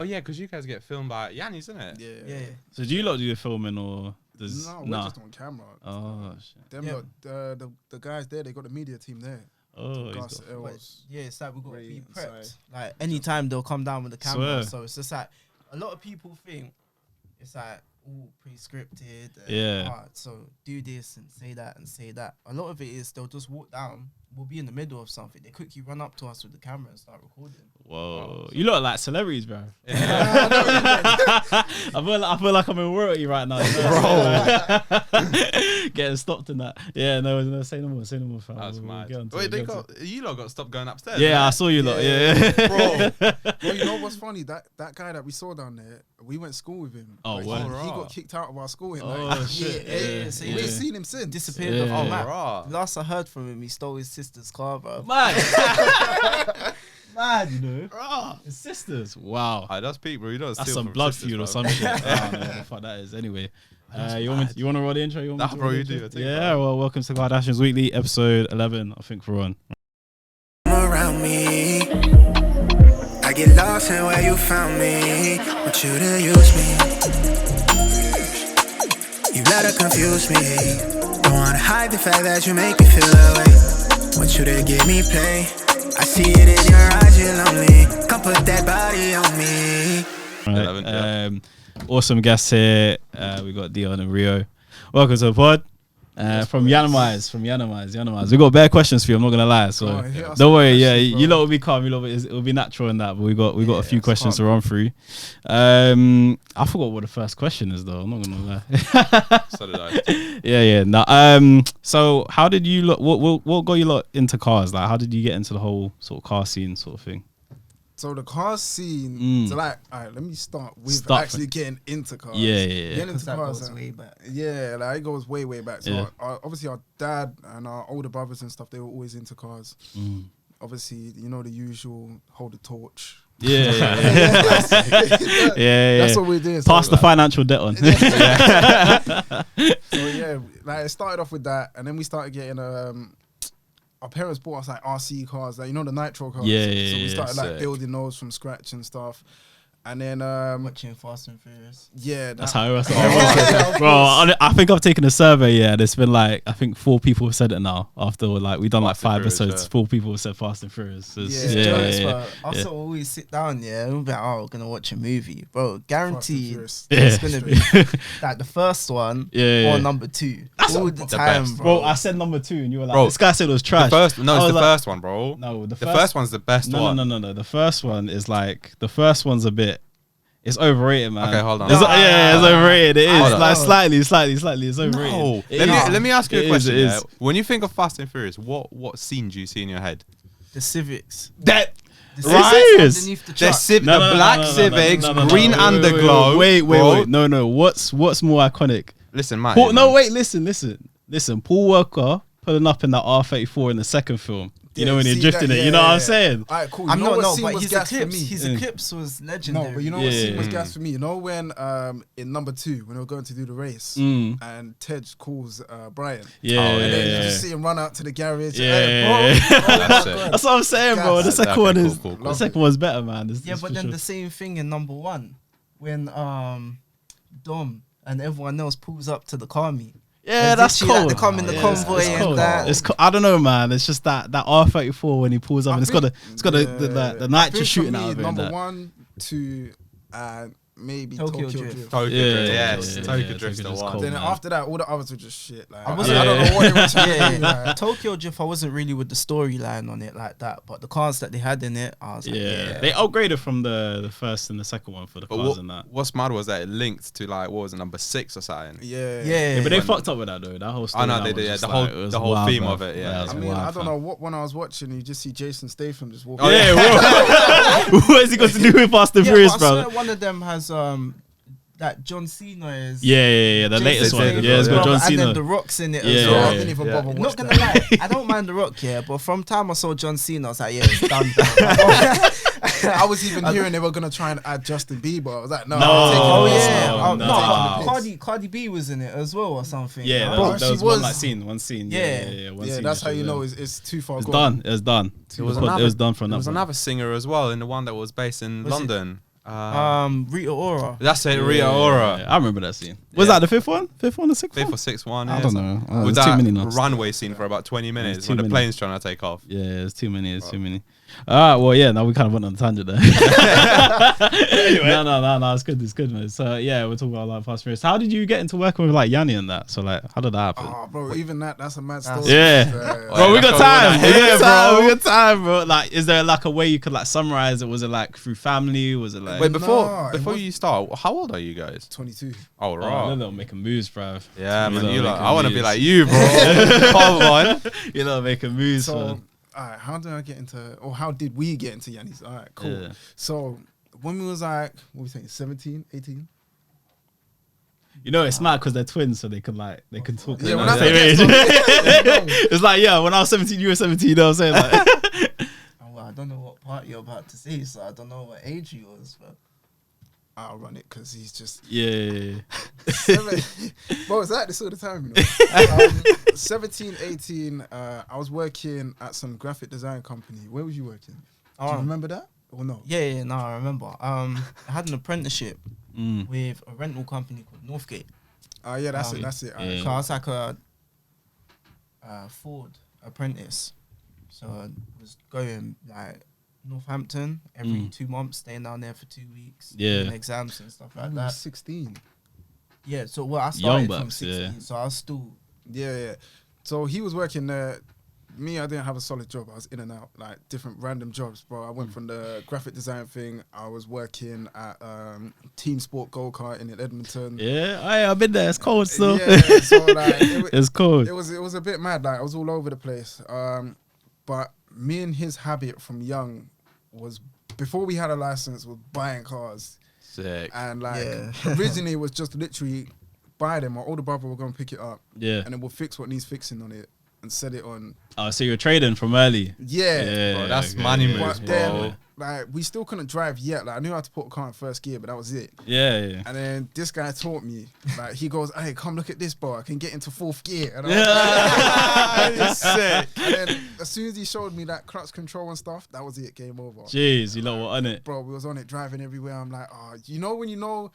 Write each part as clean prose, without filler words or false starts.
Oh yeah, because you guys get filmed by Yianni, isn't it? Yeah. So do you lot do the filming or does No, we're just on camera. Oh shit. Them lot, the guys there, they got the media team there. Oh, Gus, yeah, it's like we got to Ray be inside. prepped. Like anytime they'll come down with the camera, Swear. so it's just like a lot of people think it's like all pre-scripted. And, Yeah. so do this and say that and say that. A lot of it is they'll just walk down. We'll be in the middle of something. They quickly run up to us with the camera and start recording. Whoa, you look like celebrities, bro. I feel like I'm in royalty right now, bro. Getting stopped in that. Yeah, no, say no more, fam. That's mad. Wait, you lot got stopped going upstairs. Yeah, I saw you lot. Yeah. Bro, you know what's funny? That guy that we saw down there, we went to school with him. Oh, like, wow. he got kicked out of our school. In, Oh, like, shit. Yeah. we ain't seen him since. Disappeared Yeah. off the Oh, map. raw. Last I heard from him, he stole his sister's car, bro. Mad, you know. His sisters. Wow. That's peak, bro. You don't That's steal some from blood sisters, feud or bro. some shit. I don't know what the fuck that is. Anyway, you want to roll the intro? Nah, bro, you do. Yeah, well, welcome to Kardashians Weekly, episode 11. I think we're on. Around me, I get lost in where you found me. Want you to use me. You let her confuse me. Don't wanna hide the fact that you make me feel away. Want you to give me play. I see it in your eyes, you're lonely. Come put that body on me. Right. Awesome guests here. We got Deon and Rio. Welcome to the pod. From Yiannimize. We got bare questions for you. I'm not gonna lie. So don't worry. Yeah, you lot will be calm. It will be natural in that. But we got a few questions to run through. I forgot what the first question is though. I'm not gonna lie. So did I. Yeah. No. So how did you look? What got you lot into cars? Like, how did you get into the whole sort of car scene sort of thing? So the car scene, so like, all right, let me start with actually getting into cars. Yeah. Getting into That cars. goes way back. Yeah, like it goes way back. So Yeah. obviously our dad and our older brothers and stuff, they were always into cars. Obviously, you know the usual, hold the torch. Yeah. That's what we're doing. Pass the financial debt on. So yeah, like it started off with that, and then we started getting our parents bought us like RC cars, like you know the nitro cars. Yeah, so we started like sick. building those from scratch and stuff. And then Watching Fast and Furious. yeah, That's how it was. Bro, I think I've taken a survey. Yeah, there's been like I think 4 people have said it now. After like we've done like Fast and 5 Furious, episodes, yeah. 4 people have said Fast and Furious. So it's- Yeah. I sort of always sit down, and we'll be like, we're gonna watch a movie, bro. Guaranteed, Furious. it's gonna be like the first one Yeah. or number 2 all the time, best. bro. Bro, I said number 2, and you were like, Bro, this guy said it was trash. It's the I was like, first one, bro. No, the first one's the best one. No. The first one is like the first one's a bit. It's overrated, man. Okay, hold on. It's overrated. It is Hold on. like slightly. It's overrated. No. It is. Let me ask you a question. It is. Yeah? When you think of Fast and Furious, what scene do you see in your head? The Civics. That. The Right. Civics Serious? underneath the The, truck. the black Civics, green underglow. Wait. bro. No. What's more iconic? Listen, man. Listen. Paul Walker pulling up in that R34 in the second film. You know when you're drifting it. You know what I'm saying? All right, cool. I'm You know not, what no, scene but was his gas for Eclipse, me? his Eclipse was legendary. No, but you know what scene was Yeah. gas for me? You know when in number 2 when we were going to do the race and Ted calls Brian. Yeah. And then you just see him run out to the garage. Yeah. Hey, bro. That's it. That's what I'm saying, bro. The Gas. second Okay, one cool, is cool. the second one's better, man. Yeah, but then the same thing in number 1 when Dom and everyone else pulls up to the car meet. yeah, And that's literally, cool. like, they come in the convoy It's and cool. that. I don't know, man. It's just that R34 when he pulls up, and it's got the I night think shooting for me, out of it. and number that. 1, 2, and maybe Tokyo Tokyo Drift. Drift. Tokyo Yeah, Drift, yeah, yes. yeah, Tokyo yeah, Drift's Tokyo the Drift's one. cool. Then man. after that, all the others were just shit. Like, I wasn't- don't know what they were trying to do. Yeah, Like, Tokyo Drift, I wasn't really with the storyline on it like that, but the cars that they had in it, I was like, Yeah, they upgraded from the first and the second one for the But cars and that. what's mad was that it linked to like what was it, number 6 or something. yeah. yeah. But they fucked up with that though. That whole story. I know they did. Yeah, the whole theme of it. Yeah. I mean, I don't know what when I was watching, you just see Jason Statham just walking. Oh, Yeah, bro. What has he got to do with Fast and Yeah, Furious, but I bro? swear one of them has that John Cena is. Yeah. The Jason latest one. Statham, Yeah, it's got brother, John And Cena. then The Rock's in it Yeah, as So well. I didn't even bother watching. Not gonna lie, I don't mind The Rock, but from time I saw John Cena, I was like, yeah, it's done. I was even hearing they were gonna try and add Justin Bieber. I was like, no. No. I'm taking Oh the piss. yeah, no, no, no. Cardi B was in it as well or something. Yeah, Bro, there she was one was- like scene. One scene. Yeah. One Yeah, scene that's that how she you was know in. it's too far It's gone. done. It was done. There was It was done from There that was point. another singer as well in the one that was based in Was it- London. Rita Ora. That's it, Rio Ora. I remember that scene. Was that the fifth one? Fifth one, the sixth Fifth one? or sixth one. I don't know. With There's too that many now. runway scene for about 20 minutes when the many. plane's trying to take off. Yeah, it's too many. It's too many. Well, yeah. Now we kind of went on a tangent there. Anyway. No. It's good. It's good, man. So yeah, we're talking about like Fast and Furious. How did you get into working with like Yianni and that? So like, how did that happen? Oh, bro, even that's a mad story. Yeah. Bro, we got time. We got time, bro. Like, is there like a way you could like summarize it? Was it like through family? Was it like? Wait, No, before you start, how old are you guys? 22. Oh, Oh, right. little making moves, bruv. Yeah, man. little I want to be moves. like you, bro. Come on. You know, making moves. So, man. all right, how did I get into, or how did we get into Yianni's? All right, cool. Yeah. So, when we was like, what were we saying, 17, 18? You know, it's mad because they're twins, so they can talk. Yeah, when the I same say age. that, It's like, yeah, when I was 17, you were 17. You know what I'm saying? Like, Well, I don't know what part you're about to say, so I don't know what age he was. But I'll run it because he's just yeah. Bro, it's like this all the time, 17, 18, I was working at some graphic design company. Where was you working? Do you remember that or no? Yeah, no, I remember. I had an apprenticeship with a rental company called Northgate. Yeah, that's it. Yeah. So I was like a Ford apprentice. So I was going like Northampton every 2 months, staying down there for 2 weeks, doing exams and stuff like I was that. 16. Yeah, so I started from bucks, 16, so I was still. Yeah. So he was working there. Me, I didn't have a solid job. I was in and out, like different random jobs, bro. I went from the graphic design thing. I was working at Team Sport Go-Karting in Edmonton. Yeah, I've been there. It's cold still. Yeah, so like It's cold. It was a bit mad. Like I was all over the place. But me and his habit from young was, before we had a license, was buying cars. Sick. And like originally it was just literally buy them. My older brother will go and pick it up. Yeah. And then we'll fix what needs fixing on it and set it on. Oh, so you're trading from early. Yeah. Bro, that's okay, money yeah. moves, But bro. then like we still couldn't drive yet. Like I knew how to put a car in first gear, but that was it. Yeah. And then this guy taught me. Like he goes, "Hey, come look at this, bro. I can get into fourth gear." And I was like, sick. And then as soon as he showed me that clutch control and stuff, that was it. Game over. Jeez, you know what on it? Bro, we was on it, driving everywhere. I'm like, oh, you know when you know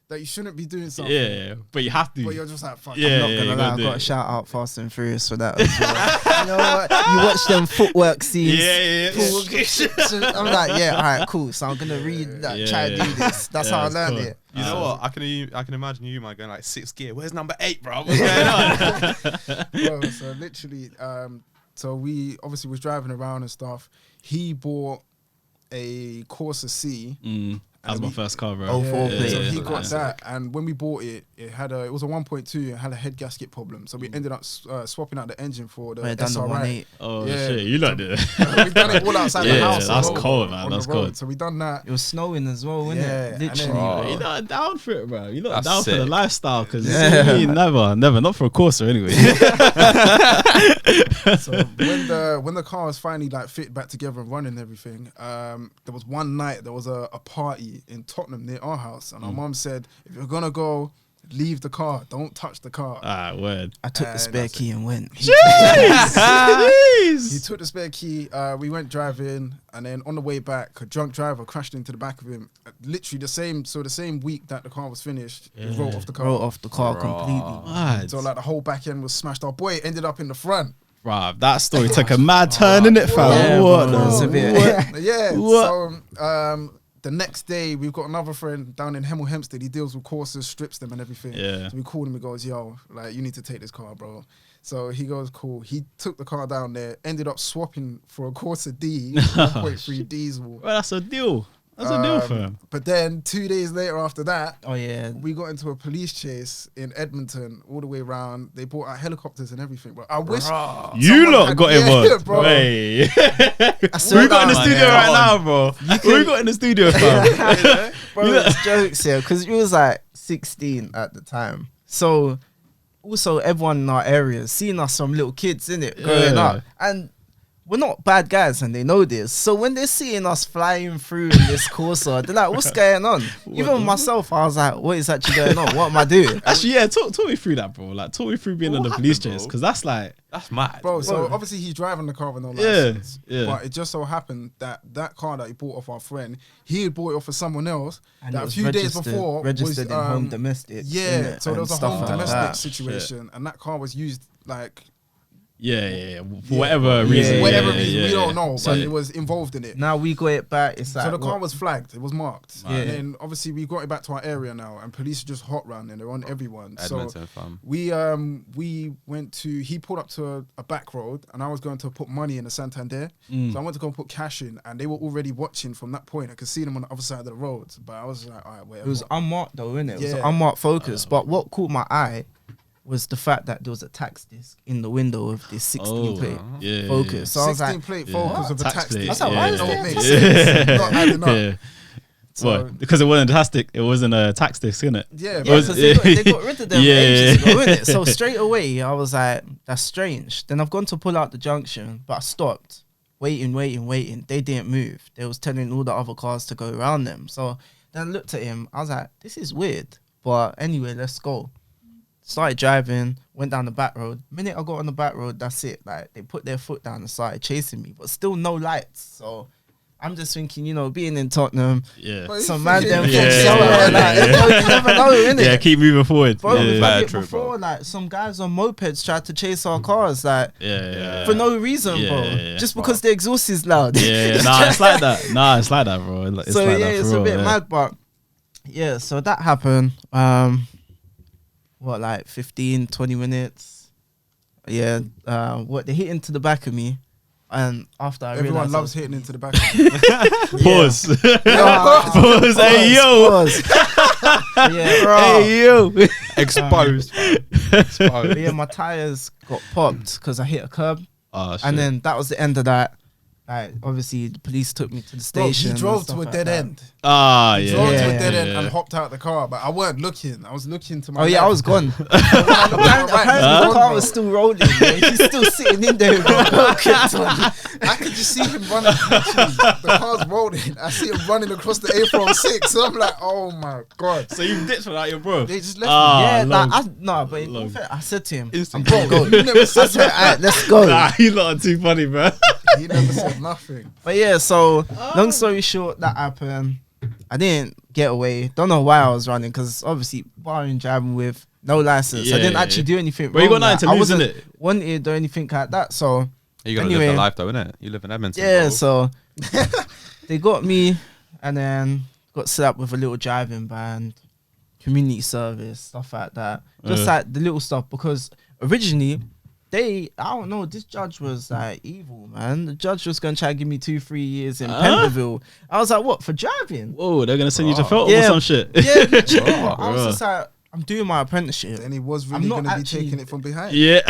that you shouldn't be doing something, Yeah, but you have to. but you're just like, fuck. Yeah, I'm not Gonna you lie, gotta I've do got it. to shout out Fast and Furious for that as well. You know what? You watch them footwork scenes. Yeah. So I'm like, yeah, all right, cool. So I'm gonna read that, try to do this. That's how I it's learned cool. it. You know what? I can imagine you, man, going like 6th gear. Where's number 8, bro? What's going on? Bro, so literally, so we obviously was driving around and stuff. He bought a Corsa C. That was my first car, bro. Oh, four plate. So he Yeah. got that, and when we bought it, it was a 1.2. It had a head gasket problem, so we ended up swapping out the engine for the I done the SRI. 1.8. Oh Yeah. shit, you like it? We done it all outside the Yeah, house. that's on the cold, road, man, on that's the road. cold. So we done that. It was snowing as well, wasn't Yeah, it? and Literally. then- bro. You're not down for it, bro. You're not That's down for the sick. lifestyle, because Yeah. never, not for a Corsa anyway. So when the car was finally like fit back together and running and everything, there was one night there was a party in Tottenham near our house, and our mum said, if you're gonna go, leave the car, don't touch the car. Word. I took the spare that's key and went. He took the spare key. We went driving, and then on the way back, a drunk driver crashed into the back of him. Literally the same week that the car was finished, he wrote off the car. Wrote off the car completely. What? So like the whole back end was smashed. Our boy ended up in the front. Bruv, that story took a mad turn, innit, fam? Yeah, What? bro, it's a bit- What? Yeah. What? So the next day, we've got another friend down in Hemel Hempstead. He deals with courses, strips them and everything. Yeah. So we called him. He goes, "Yo, like you need to take this car, bro." So he goes, "Cool." He took the car down there. Ended up swapping for a Corsa D, 1.3 diesel. Well, that's a deal. That's a deal for him. But then 2 days later after that, Oh yeah. we got into a police chase in Edmonton all the way around. They brought out helicopters and everything, bro. I wish You someone lot had- got yeah, involved. bro. Hey. swear We got in the down, studio man. right now, bro. We got in the studio, fam. Bro, it's jokes here because you was like 16 at the time. So also everyone in our area seen us from little kids, innit, growing Yeah. up. And we're not bad guys and they know this. So when they're seeing us flying through in this Corsa, they're like, what's going on? Even myself, I was like, what is actually going on? What am I doing? Actually, yeah, talk me through that, bro. Like, talk me through being on the police chase, because that's like... That's mad. Bro, so obviously he's driving the car with no license. Yeah. But it just so happened that car that he bought off our friend, he had bought it off of someone else. And that a few days before registered was, in home domestic. Yeah, so there was a home domestic that. situation, and that car was used like... Yeah. For whatever reason. Whatever reason, we don't know, So but it was involved in it. Now we got it back. It's like, So the car was flagged, it was marked. Yeah. And then obviously we got it back to our area now, and police are just hot round and they're on everyone. Edmonton, So fam. we went to, he pulled up to a back road, and I was going to put money in a Santander. So I went to go and put cash in, and they were already watching from that point. I could see them on the other side of the road, but I was like, all right, whatever. It was unmarked though, innit? It was an Yeah. unmarked Focus. But what caught my eye was the fact that there was a tax disc in the window of this 16 plate yeah, Focus. So I was 16 like, plate Focus with a Tax tax plate, disc. I was like, why yeah. is No, there it a makes tax sense. Not adding up. Yeah. So, What? Because it wasn't it wasn't a tax disc, innit? yeah, yeah, was- because they got rid of them Yeah. ages ago, innit? So straight away, I was like, that's strange. Then I've gone to pull out the junction, but I stopped. Waiting. They didn't move. They was telling all the other cars to go around them. So then I looked at him. I was like, this is weird. But anyway, let's go. Started driving, went down the back road. Minute I got on the back road, that's it. Like, they put their foot down and started chasing me, but still no lights. So I'm just thinking, you know, being in Tottenham, Yeah. But some man them Yeah, from yeah, somewhere, yeah. like, you never know, innit? Yeah, keep moving forward. Bro, yeah, we've Bad had it trip, before, bro. like, some guys on mopeds tried to chase our cars, like, yeah. for no reason, Yeah, bro. yeah, Just because the exhaust is loud. Yeah, nah, it's like that. It's like that, bro. It's So like yeah, that for it's real, a bit yeah. mad, but yeah, so that happened. What, like 15, 20 minutes? Yeah, what, they hit into the back of me, and after I everyone realized loves hitting into the back. Pause. Yeah. Pause. Hey, yo. Pause. Yeah, bro. Hey, yo. Exposed. But yeah, my tires got popped because I hit a curb, Oh, shit. and then that was the end of that. Like, obviously, the police took me to the Bro, station. he and drove stuff to a like dead that. end. Yeah. Drove to Yeah. a dead end Yeah. and hopped out the car, but I weren't looking. I was looking to my Oh yeah, I left. was gone. Apparently Apparently, the car bro. was still rolling. Yeah. He's still sitting in there with a kicked on. I could just see him running. Literally, the car's rolling. I see him running across the A406. So I'm like, oh my god. So you ditched without your bro? They just left Yeah, long. like, no, but in all Long. fair, I said to him, Instant I'm gonna go. me. He never I said said, alright, let's go. Nah, you lot are too funny, bro. He never said nothing. But yeah, so long story short, that happened. I didn't get away. Don't know why I was running, because obviously barring driving with no license, Yeah, I didn't yeah, actually do anything. But you wrong. got nothing to I lose, wasn't innit? wanted or anything like that. So You gotta Anyway. live the life though, innit? You live in Edmonton. yeah, bro. so they got me, and then got set up with a little driving ban, community service, stuff like that. Just like the little stuff, because originally I don't know, this judge was like evil, man. The judge was gonna try to give me 2-3 years in Pentonville. I was like, what, for driving? Whoa, they're gonna send you to Felton Yeah. or some shit. Yeah, literally. Oh, I was bro. just like, I'm doing my apprenticeship. And he was I'm really not going to be actually- taking it from behind. Yeah.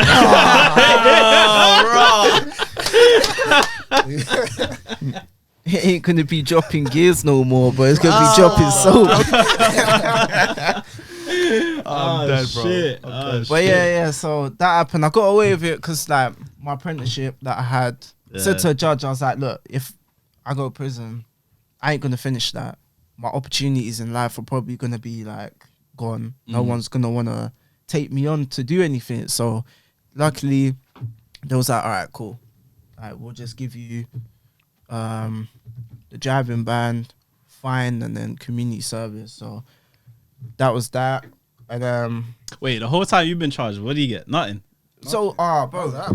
It ain't gonna be dropping gears no more, but it's gonna be dropping soap. I'm dead, bro. Shit. I'm Oh, dead. But yeah, so that happened. I got away with it because like my apprenticeship that I had said to a judge, I was like, look, if I go to prison, I ain't gonna finish that. My opportunities in life are probably gonna be like gone. No one's gonna wanna take me on to do anything. So luckily they was like, all right, cool. Like, we'll just give you the driving ban, fine, and then community service. So that was that. And Wait, the whole time you've been charged, what do you get? Nothing. bro,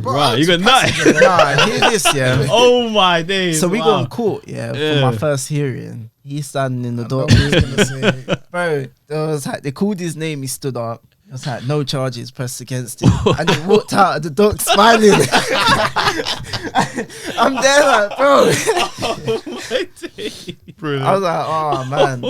Bro, you got nothing. nah, hear this, yeah. Oh my days. So we wow. got in court, yeah, for Yeah. my first hearing. He's standing in the I door. know what he was gonna say. Bro, there was like, they called his name, he stood up. It was like, no charges pressed against him. And he walked out of the dock smiling. I'm there like, bro. Brilliant. I was like, oh, man.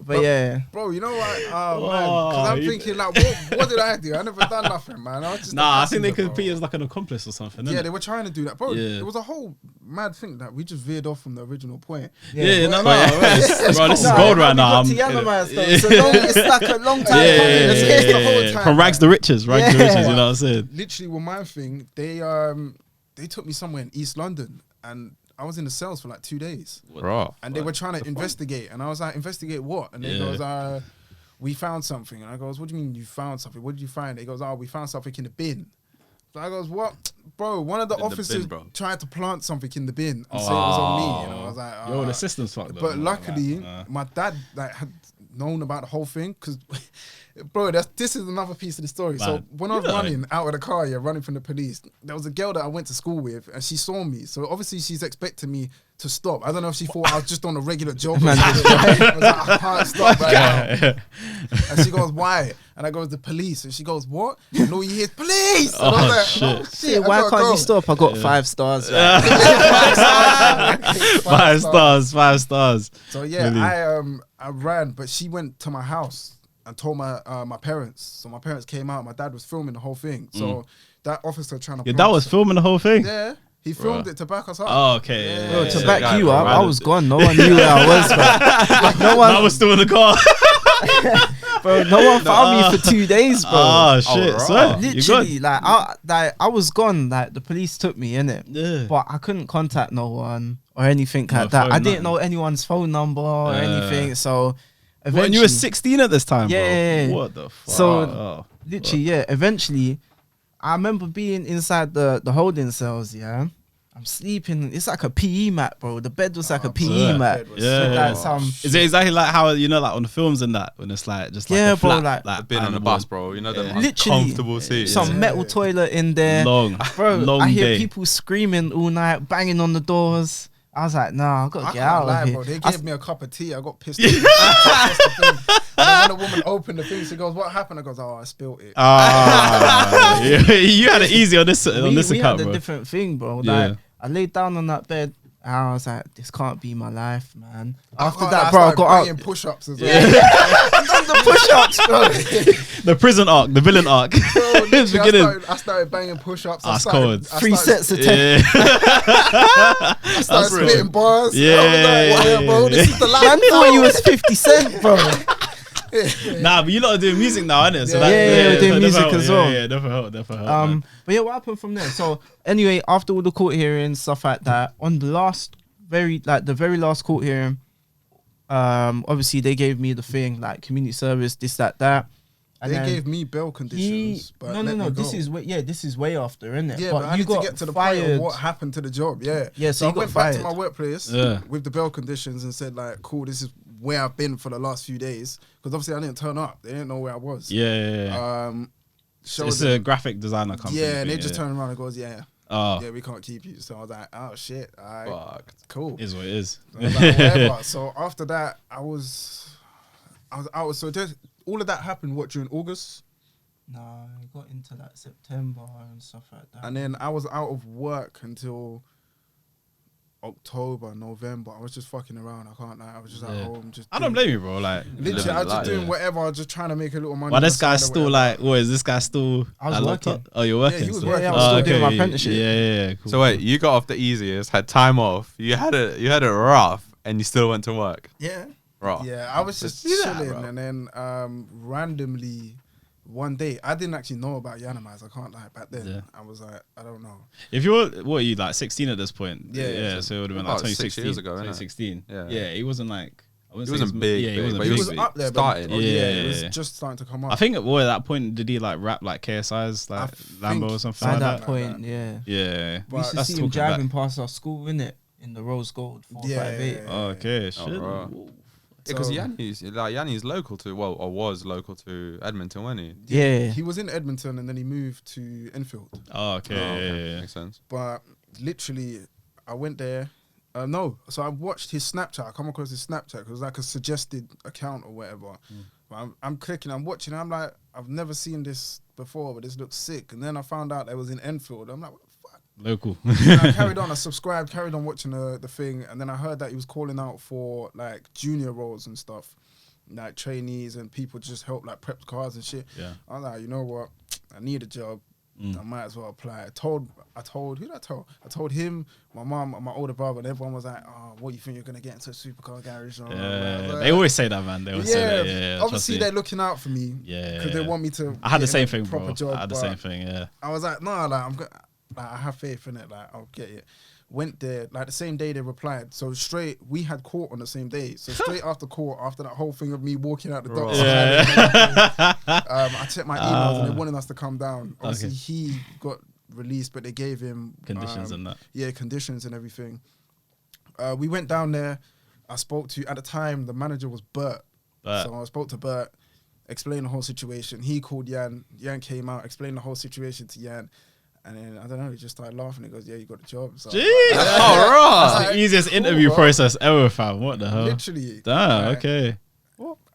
But yeah. Bro, you know what? Oh, man. Because I'm you- thinking, like, what did I do? I never done nothing, man. I was just a Nah, I think they passenger, could bro. be as like an accomplice or something. Yeah, innit? they were trying to do that. Bro, Yeah. it was a whole mad thing that we just veered off from the original point. Yeah, no, Bro, bro, this is Nah, gold we right now. got to I'm- Yiannimize, though. It's like a long time Yeah, coming. yeah, Let's yeah, get the yeah, whole yeah. time, From rags to riches, rags to Yeah. riches. You know what I'm saying? Literally, with my thing, they took me somewhere in East London, and I was in the cells for like 2 days. Bro. And they were trying to investigate, and I was like, investigate what? And they goes, we found something. And I goes, what do you mean you found something? What did you find? They goes, we found something in the bin. So I goes, what? Bro, one of the officers tried to plant something in the bin and say it was on me. And I was like, yo, the system's fucked up. But luckily, my dad like had known about the whole thing, because bro, this is another piece of the story. Man. So when I was running out of the car, running from the police, there was a girl that I went to school with, and she saw me. So obviously she's expecting me to stop. I don't know if she thought I was just on a regular job. I was like, I can't stop right now. And she goes, why? And I goes, the police. And she goes, what? And all you hear is police. And I was like, shit. See, why can't you stop? I got 5 stars. Five stars. So yeah, I ran, but she went to my house and told my parents. So my parents came out. My dad was filming the whole thing. So that officer trying to... Your dad was filming the whole thing? Yeah. He filmed it to back us up. Oh, okay. Bro, to back you up, I was gone. No one knew where I was. Like, I was still in the car. Bro, no one found me for 2 days, bro. Oh, shit. So, literally, I was gone. Like, the police took me, innit? Yeah. But I couldn't contact no one or anything like that. I didn't know anyone's phone number or anything. So, eventually... When you were 16 at this time, yeah, bro? What the fuck? So, literally, eventually... I remember being inside the holding cells, I'm sleeping. It's like a PE mat, bro. The bed was like a PE mat. Yeah. Is it exactly like how, like on the films and that, when it's like just like a bro, flat, like been on the bus, bro. You know, the literally comfortable seat. Some metal toilet in there. Long I hear day. people screaming all night, banging on the doors. I was like, nah, I've got to get out of here. Bro. They gave me a cup of tea. I got pissed off. And then when the woman opened the thing, she goes, what happened? I goes, I spilled it. You had it easy on this account, we had bro. A different thing, bro. Like, I laid down on that bed, and I was like, this can't be my life, man. After that, bro, I got out. Push-ups as well. I done the push-ups, bro. The prison arc, the villain arc. Bro, I started banging push-ups. That's cold. 3 sets of 10. I started spitting bars. Bro, this is the life. Man thought you was 50 Cent, bro. Nah, but you lot are doing music now, innit? So we're doing music as well. Yeah, definitely help. But yeah, what happened from there? So anyway, after all the court hearings, stuff like that, on the very last court hearing, obviously they gave me the thing like community service, this, that. And they gave me bail conditions. But no. This is way after, isn't it? Yeah, but I need to get to the point of what happened to the job. Yeah. So I went back to my workplace with the bail conditions and said like, cool, this is where I've been for the last few days, because obviously I didn't turn up. They didn't know where I was. It's a graphic designer company. Yeah, and they just turned around and goes, we can't keep you. So I was like, oh shit, cool. Is what it is. So, I was like, whatever. So after that, I was out. So all of that happened during August. No, I got into like September and stuff like that. And then I was out of work until October, November. I was just fucking around. I can't lie. I was just at home. I don't blame you, bro. Like literally, I was just doing whatever. I was just trying to make a little money. Well, this guy's still like, what is this guy still? I was working. Oh, you're working. Yeah, he was still? working. I was still doing my apprenticeship. Yeah. Cool. So wait, you got off the easiest, had time off. You had it rough, and you still went to work. Yeah. Right. Yeah, I was just chilling, and then randomly one day, I didn't actually know about Yiannimize. I can't lie. Back then, I was like, I don't know. If you're, what are you, like 16 at this point? Yeah. So it would have been like 2016. 6 years ago, 2016. Yeah. He wasn't like. He wasn't big. Yeah, he wasn't but big. he was up there. starting. It was just starting to come up. I think at that point, did he like rap like KSI's like Lambo or something By like that that? point, yeah. Yeah. We used to see him driving past our school, innit? In the Rose Gold 458. Oh, okay, shit. Because Yianni's local to, or was local to Edmonton, wasn't he? Yeah. He was in Edmonton and then he moved to Enfield. Oh, okay. Yeah. Makes sense. But literally, I went there. So I watched his Snapchat. I come across his Snapchat. It was like a suggested account or whatever. But I'm clicking, I'm watching. I'm like, I've never seen this before, but this looks sick. And then I found out it was in Enfield. I'm like, what the fuck? Local. I carried on. I subscribed, carried on watching the thing. And then I heard that he was calling out for like junior roles and stuff, like trainees and people just help like prep cars and shit. Yeah. I was like, you know what? I need a job. I might as well apply. I told who did I tell? I told him, my mom, my older brother, and everyone was like, "Oh, what you think you're gonna get into a supercar garage?" Yeah, they always say that, man. They always say that. Yeah, obviously they're looking out for me. Yeah, because they want me to. I had the same thing, proper bro. Job, I had the same thing. Yeah. I was like, no, like like, I have faith in it. Like, I'll get it. Went there, like the same day they replied. So straight, we had court on the same day. So straight after court, after that whole thing of me walking out the docks, I checked my emails and they wanted us to come down. Obviously, he got released, but they gave him conditions and that. Yeah, conditions and everything. We went down there. I spoke to, at the time, the manager was Bert. So I spoke to Bert, explained the whole situation. He called Yan. Yan came out, explained the whole situation to Yan. And then, I don't know, he just started laughing. He goes, yeah, you got the job. So Jeez. That's the easiest interview process ever, fam. What the hell? Literally. Damn, okay.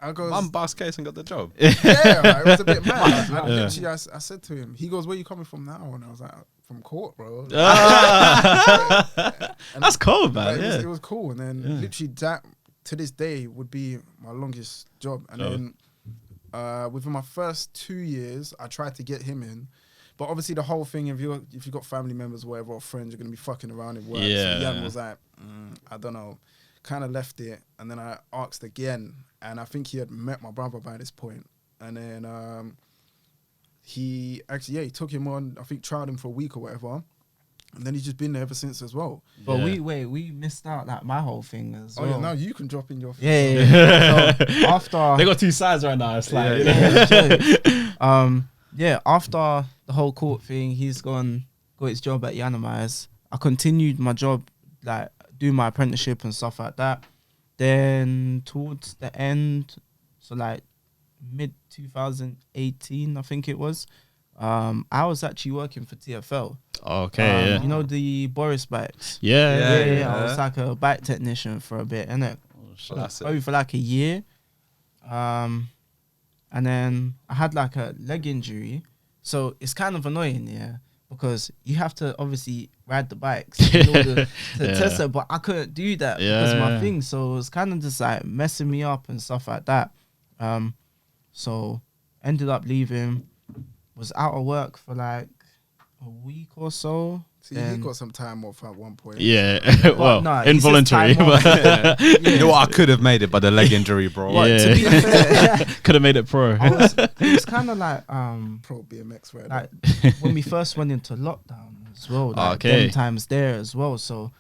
I goes, one bust case and got the job. Yeah, like, it was a bit mad. Literally, I said to him, he goes, where you coming from now? And I was like, from court, bro. That's cool, man. It was cool. And then literally that, to this day, would be my longest job. And then within my first 2 years, I tried to get him in. But obviously the whole thing, if you got family members or whatever, or friends, you're going to be fucking around in work. Yeah. So Jan was like, I don't know, kind of left it. And then I asked again. And I think he had met my brother by this point. And then he actually, he took him on, I think tried him for a week or whatever. And then he's just been there ever since as well. But we missed out like my whole thing as well. Oh yeah, now you can drop in your So after they got two sides right now. It's like after the whole court thing, he's got his job at Yiannimize. I continued my job, like doing my apprenticeship and stuff like that. Then towards the end, so like mid 2018, I think it was, I was actually working for TFL. Okay, you know the Boris bikes. Yeah. I was like a bike technician for a bit, innit? Probably for like a year. And then I had like a leg injury, so it's kind of annoying, because you have to obviously ride the bikes in order to test it, but I couldn't do that because of my thing, so it was kind of just like messing me up and stuff like that. So ended up leaving, was out of work for like a week or so. See, he got some time off at one point. Yeah, well, involuntary. You know what? I could have made it, but the leg injury, bro. To be fair, could have made it pro. it was kind of like pro BMX right like when we first went into lockdown as well. Like them times there as well. So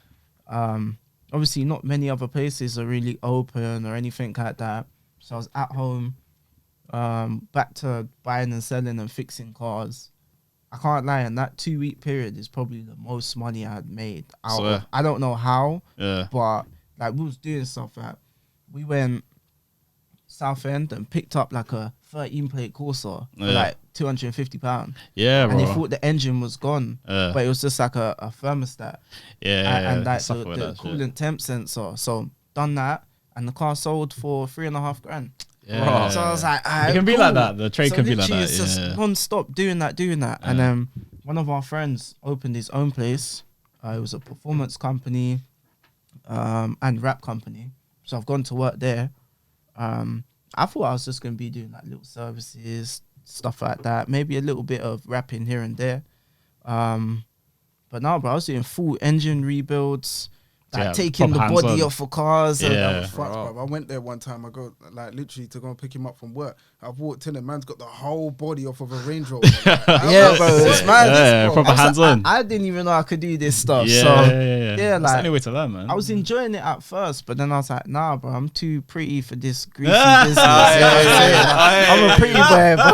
obviously not many other places are really open or anything like that. So I was at home, back to buying and selling and fixing cars. I can't lie, in that 2 week period is probably the most money I had made out of. I don't know how, but like we was doing stuff like we went Southend and picked up like a 13 plate Corsa for like £250. Yeah, bro. And they thought the engine was gone, but it was just like a thermostat. And like the coolant temp sensor. So done that, and the car sold for $3,500. Yeah. So I was like, it can be like that. The trade can be like that. It's just non-stop doing that. And then one of our friends opened his own place. It was a performance company and rap company. So I've gone to work there. I thought I was just going to be doing like little services, stuff like that. Maybe a little bit of rapping here and there. But now, bro, I was doing full engine rebuilds. Like taking the body off of cars. Fucked, bro. I went there one time. I go like literally to go and pick him up from work. I walked in and man's got the whole body off of a Range Rover. Like, bro, it's mad. Proper hands on. I didn't even know I could do this stuff. Yeah, so like that's the only way to learn, man. I was enjoying it at first, but then I was like, nah, bro, I'm too pretty for this greasy business. I'm a pretty boy, bro.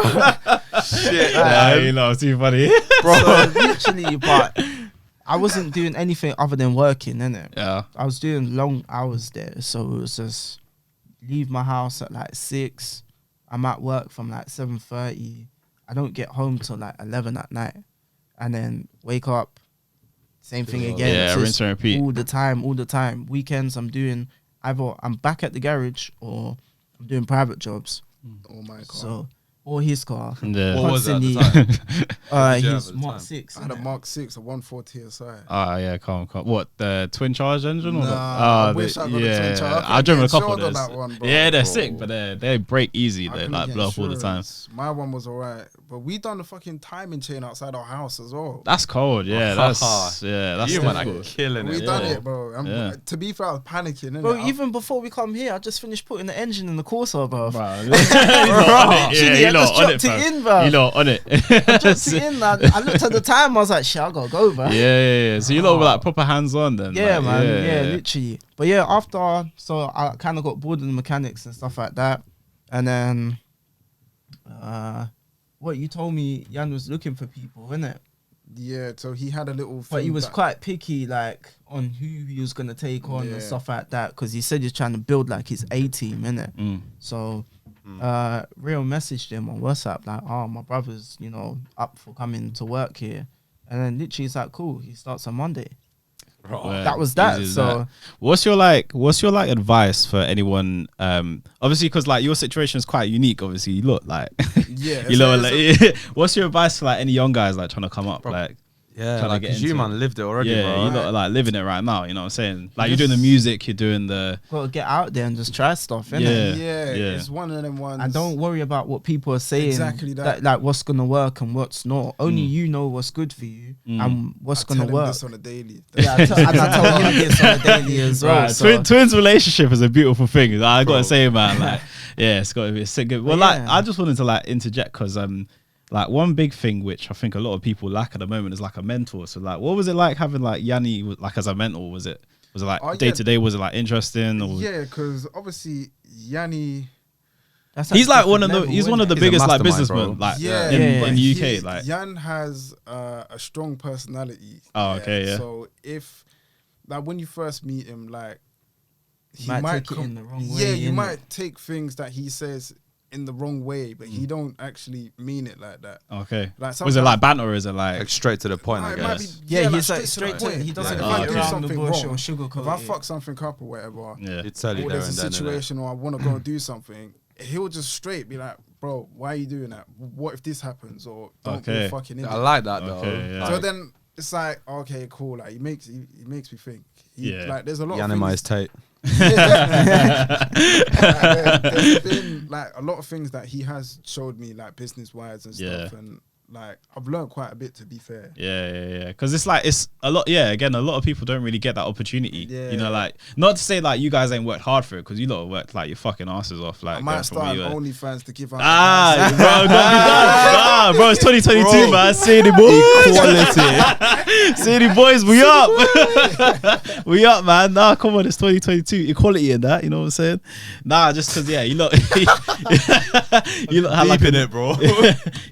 Shit, you know, too funny, bro. So literally, but I wasn't doing anything other than working, innit? Yeah. I was doing long hours there, so it was just leave my house at like 6. I'm at work from like 7:30. I don't get home till like 11 at night, and then wake up, same thing again. Yeah, rinse and repeat. All the time. Weekends, I'm doing either I'm back at the garage or I'm doing private jobs. Oh my god. So. Or his car. Yeah. What was it at the time? His Mark 6. I had a Mark 6, a 1.4 TSI. Yeah, calm. What, the twin charge engine? Nah, I wish I got a twin charge. I driven a couple of those. Yeah, they're sick, but they break easy. They like blow up all the time. My one was alright, but we done the fucking timing chain outside our house as well. That's cold. Yeah, that's you man are difficult. killing We it. done bro. it, bro. To be fair, I was panicking. Innit? Bro, even before we come here, I just finished putting the engine in the Corsa, bro. Bro, You just dropped it in, bro. You lot on it. I dropped it in. I looked at the time. I was like, shit, I gotta go, bro. Yeah. So you lot were like proper hands on then. Yeah, like, man. Yeah, literally. But yeah, after, so I kind of got bored of the mechanics and stuff like that. And then, what you told me, Jan was looking for people, innit? Yeah, so he had a little. But he thing was that- quite picky, like on who he was gonna take on and stuff like that, because he said he's trying to build like his A team, innit? So, Rio messaged him on WhatsApp like, "Oh, my brother's, you know, up for coming to work here," and then literally he's like, "Cool, he starts on Monday." Right. That was that. Easy as So, that. What's your like advice for anyone? Obviously, because like your situation is quite unique. Obviously, you look like Yeah, you know. Like, what's your advice for like any young guys like trying to come up? Like, Yeah, trying to like get 'cause you into man lived it already, yeah, bro. you lot are like living it right now. You know what I'm saying? Like you're doing the music, you're doing the gotta get out there and just try stuff, innit? Yeah. It's one of them ones. And don't worry about what people are saying. Exactly that. Like what's gonna work and what's not. Only you know what's good for you and what's I gonna tell him work. this on a daily. Yeah, and I tell him this on a daily as well. Right, So. twins relationship is a beautiful thing. I gotta say, man, like, yeah, it's gotta be a sick. Well, like, yeah. I just wanted to like interject because like one big thing which I think a lot of people lack at the moment is like a mentor. So like, what was it like having like Yianni like as a mentor? Was it like day to day? Was it like interesting? Or Yeah, because obviously Yianni. That's he's like one of different the level, he's one of the He's a biggest like mastermind, businessmen bro. like Yeah, in the UK. he- Like, Jan has a strong personality. Oh, okay, yeah. So if like when you first meet him, like he Might take it in the wrong way, Yeah, you innit? might take things that he says in the wrong way, but he don't actually mean it like that. okay, Like was it sometimes- like banter or is it Like like straight to the point, Nah, I it might guess. be- Yeah, he's like like straight to the point. he doesn't Like, like if I do around the something bush wrong, or sugarcoat if I it. fuck something up or whatever, yeah? He'd tell you or there there's and a then. innit? situation or I want to go and do something, he'll just straight be like, bro, why are you doing that? What if this happens? Or don't be Okay. a fucking idiot. I like that though. Okay, yeah. So Like, then it's like, okay, cool. Like he makes me think. Yeah. Like there's a lot Yiannimize of Tate. there's been like a lot of things that he has showed me like business wise and stuff, Yeah. and like I've learned quite a bit, to be fair. Yeah. Because it's like it's a lot. Yeah, again, a lot of people don't really get that opportunity. Yeah. You know, like not to say like you guys ain't worked hard for it because you lot have worked like your fucking asses off. Like I might going from where start you an were. OnlyFans to give out. Ah, advice. bro, gotta be done. Nah, bro, it's 2022, Bro. man. City boys, City boys, we up, we up, man. Nah, come on, it's 2022, equality and that. You know what I'm saying? Nah, just because you lot, you lot had like Deep in it, bro.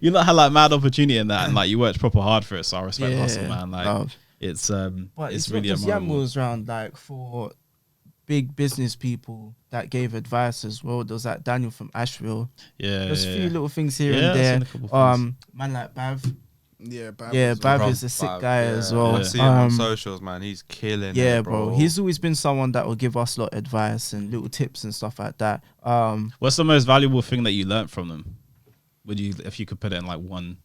you lot had like mad opportunity in that, and like you worked proper hard for it. So I respect Yeah. hustle, man. Like No. it's But it's it's really not just Jan admirable. was around like for big business people that gave advice as well. There was like Daniel from Asheville. Yeah, There's a yeah, few yeah. little things here Yeah, I've seen and a couple there. things. Man like Bav. Yeah, Bav Yeah, as well. Bav is a sick guy as well. I see him on Um, socials, man. He's killing Yeah, it, bro. He's always been someone that will give us a lot of advice and little tips and stuff like that. What's the most valuable thing that you learned from them? Would you, if you could put it in like one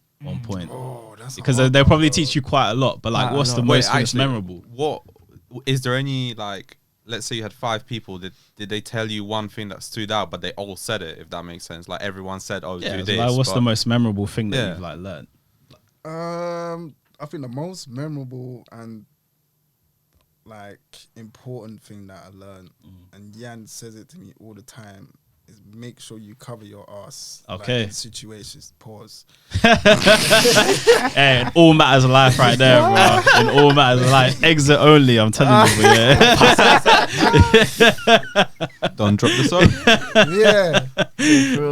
point? Oh, that's a Because hard they'll one, probably bro. teach you quite a lot. But like, Quite a what's the lot. most memorable? What is there any like? Let's say you had 5 people. Did they tell you one thing that stood out, but they all said it? If that makes sense, like everyone said, "Oh, Yeah, do so this." like, what's but- the most memorable thing that Yeah. you've like learned? I think the most memorable and like important thing that I learned, and Jan says it to me all the time, is make sure you cover your ass. Okay. Like, in situations. Pause. Hey, in all matters of life right there, bro. In all matters of life. Exit only, I'm telling you, yeah. Don't drop the soap. Yeah.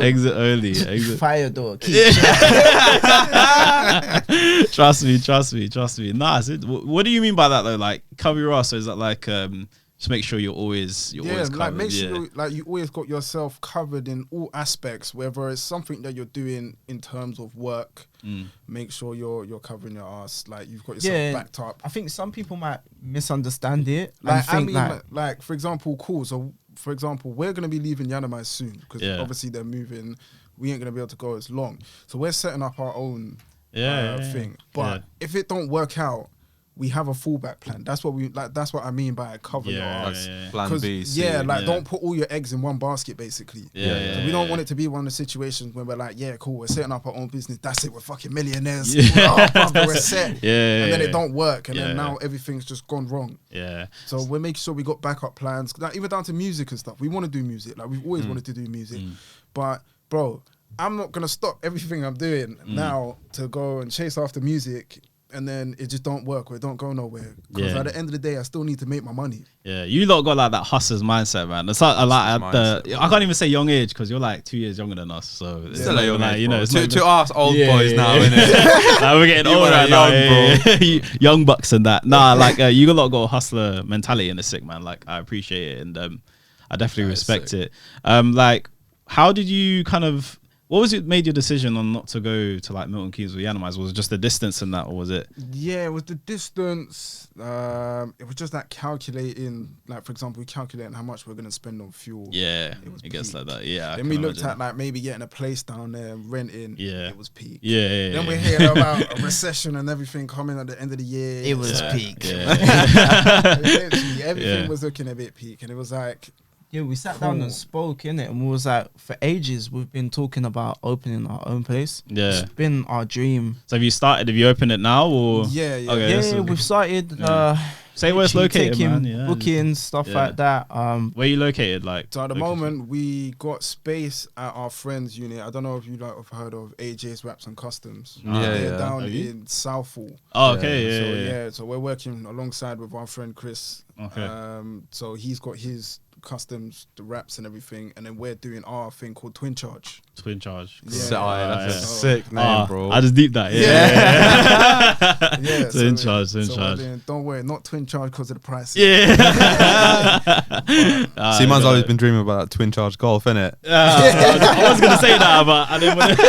Exit only. Exit. Fire door. Trust me. Nah, what do you mean by that though? Like cover your ass, so is that like just make sure you're always covered? Like make sure yeah. like you always got yourself covered in all aspects, whether it's something that you're doing in terms of work. Make sure you're covering your ass, like you've got yourself backed up. I think some people might misunderstand it. Like and I think mean, like for example, cool. So for example, we're gonna be leaving Yiannimize soon because Yeah. obviously they're moving. We ain't gonna be able to go as long, so we're setting up our own Yeah. thing. But if it don't work out, we have a fallback plan. That's what we like. That's what I mean by cover your ass. Plan B, C. Don't put all your eggs in one basket, basically. So we don't want it to be one of the situations where we're like, yeah, cool, we're setting up our own business. That's it, we're fucking millionaires. We're set. And then it don't work, and then now everything's just gone wrong. So we're making sure we got backup plans. Like, even down to music and stuff. We want to do music. Like, we've always wanted to do music, but bro, I'm not gonna stop everything I'm doing now to go and chase after music, and then it just don't work or it don't go nowhere. Because at the end of the day, I still need to make my money. Yeah, you lot got like that hustler's mindset, man. It's like I can't even say young age because you're like 2 years younger than us. So it's still a young age, you know, it's to us old boys now, innit? Like, we're getting older now, young bucks and that. Nah, like you lot got a hustler mentality in the sick, man. Like, I appreciate it, and I definitely respect it. Like, how did you what was it made your decision on not to go to like Milton Keynes or Yiannimize? Was it just the distance and that, or was it? Yeah, it was the distance. It was just that calculating, like, for example, we calculating how much we're going to spend on fuel. Yeah, it gets like that. Yeah. Then we looked at like maybe getting a place down there and renting. Yeah. It was peak. Yeah. Then we hear about a recession and everything coming at the end of the year. It was peak. Literally, everything was looking a bit peak, and it was like, yeah, we sat down and spoke, innit? And we was like, for ages, we've been talking about opening our own place. Yeah. It's been our dream. So have you opened it now, or? Yeah. Okay, yeah, we've started. Say where it's located, man. Yeah. Bookings, stuff like that. Where are you located? Like, so at the moment, we got space at our friends' unit. I don't know if you like have heard of AJ's Wraps and Customs. They're down in Southall. Oh, okay. So we're working alongside with our friend Chris. Okay. So he's got his customs, the wraps and everything, and then we're doing our thing called Twin Charge. Twin Charge. That's a sick name, bro. I just deep that. Yeah. Twin Charge. Don't worry, not Twin Charge because of the price. Yeah. See, man's always been dreaming about that Twin Charge Golf, innit? I was gonna say that, but I didn't want to.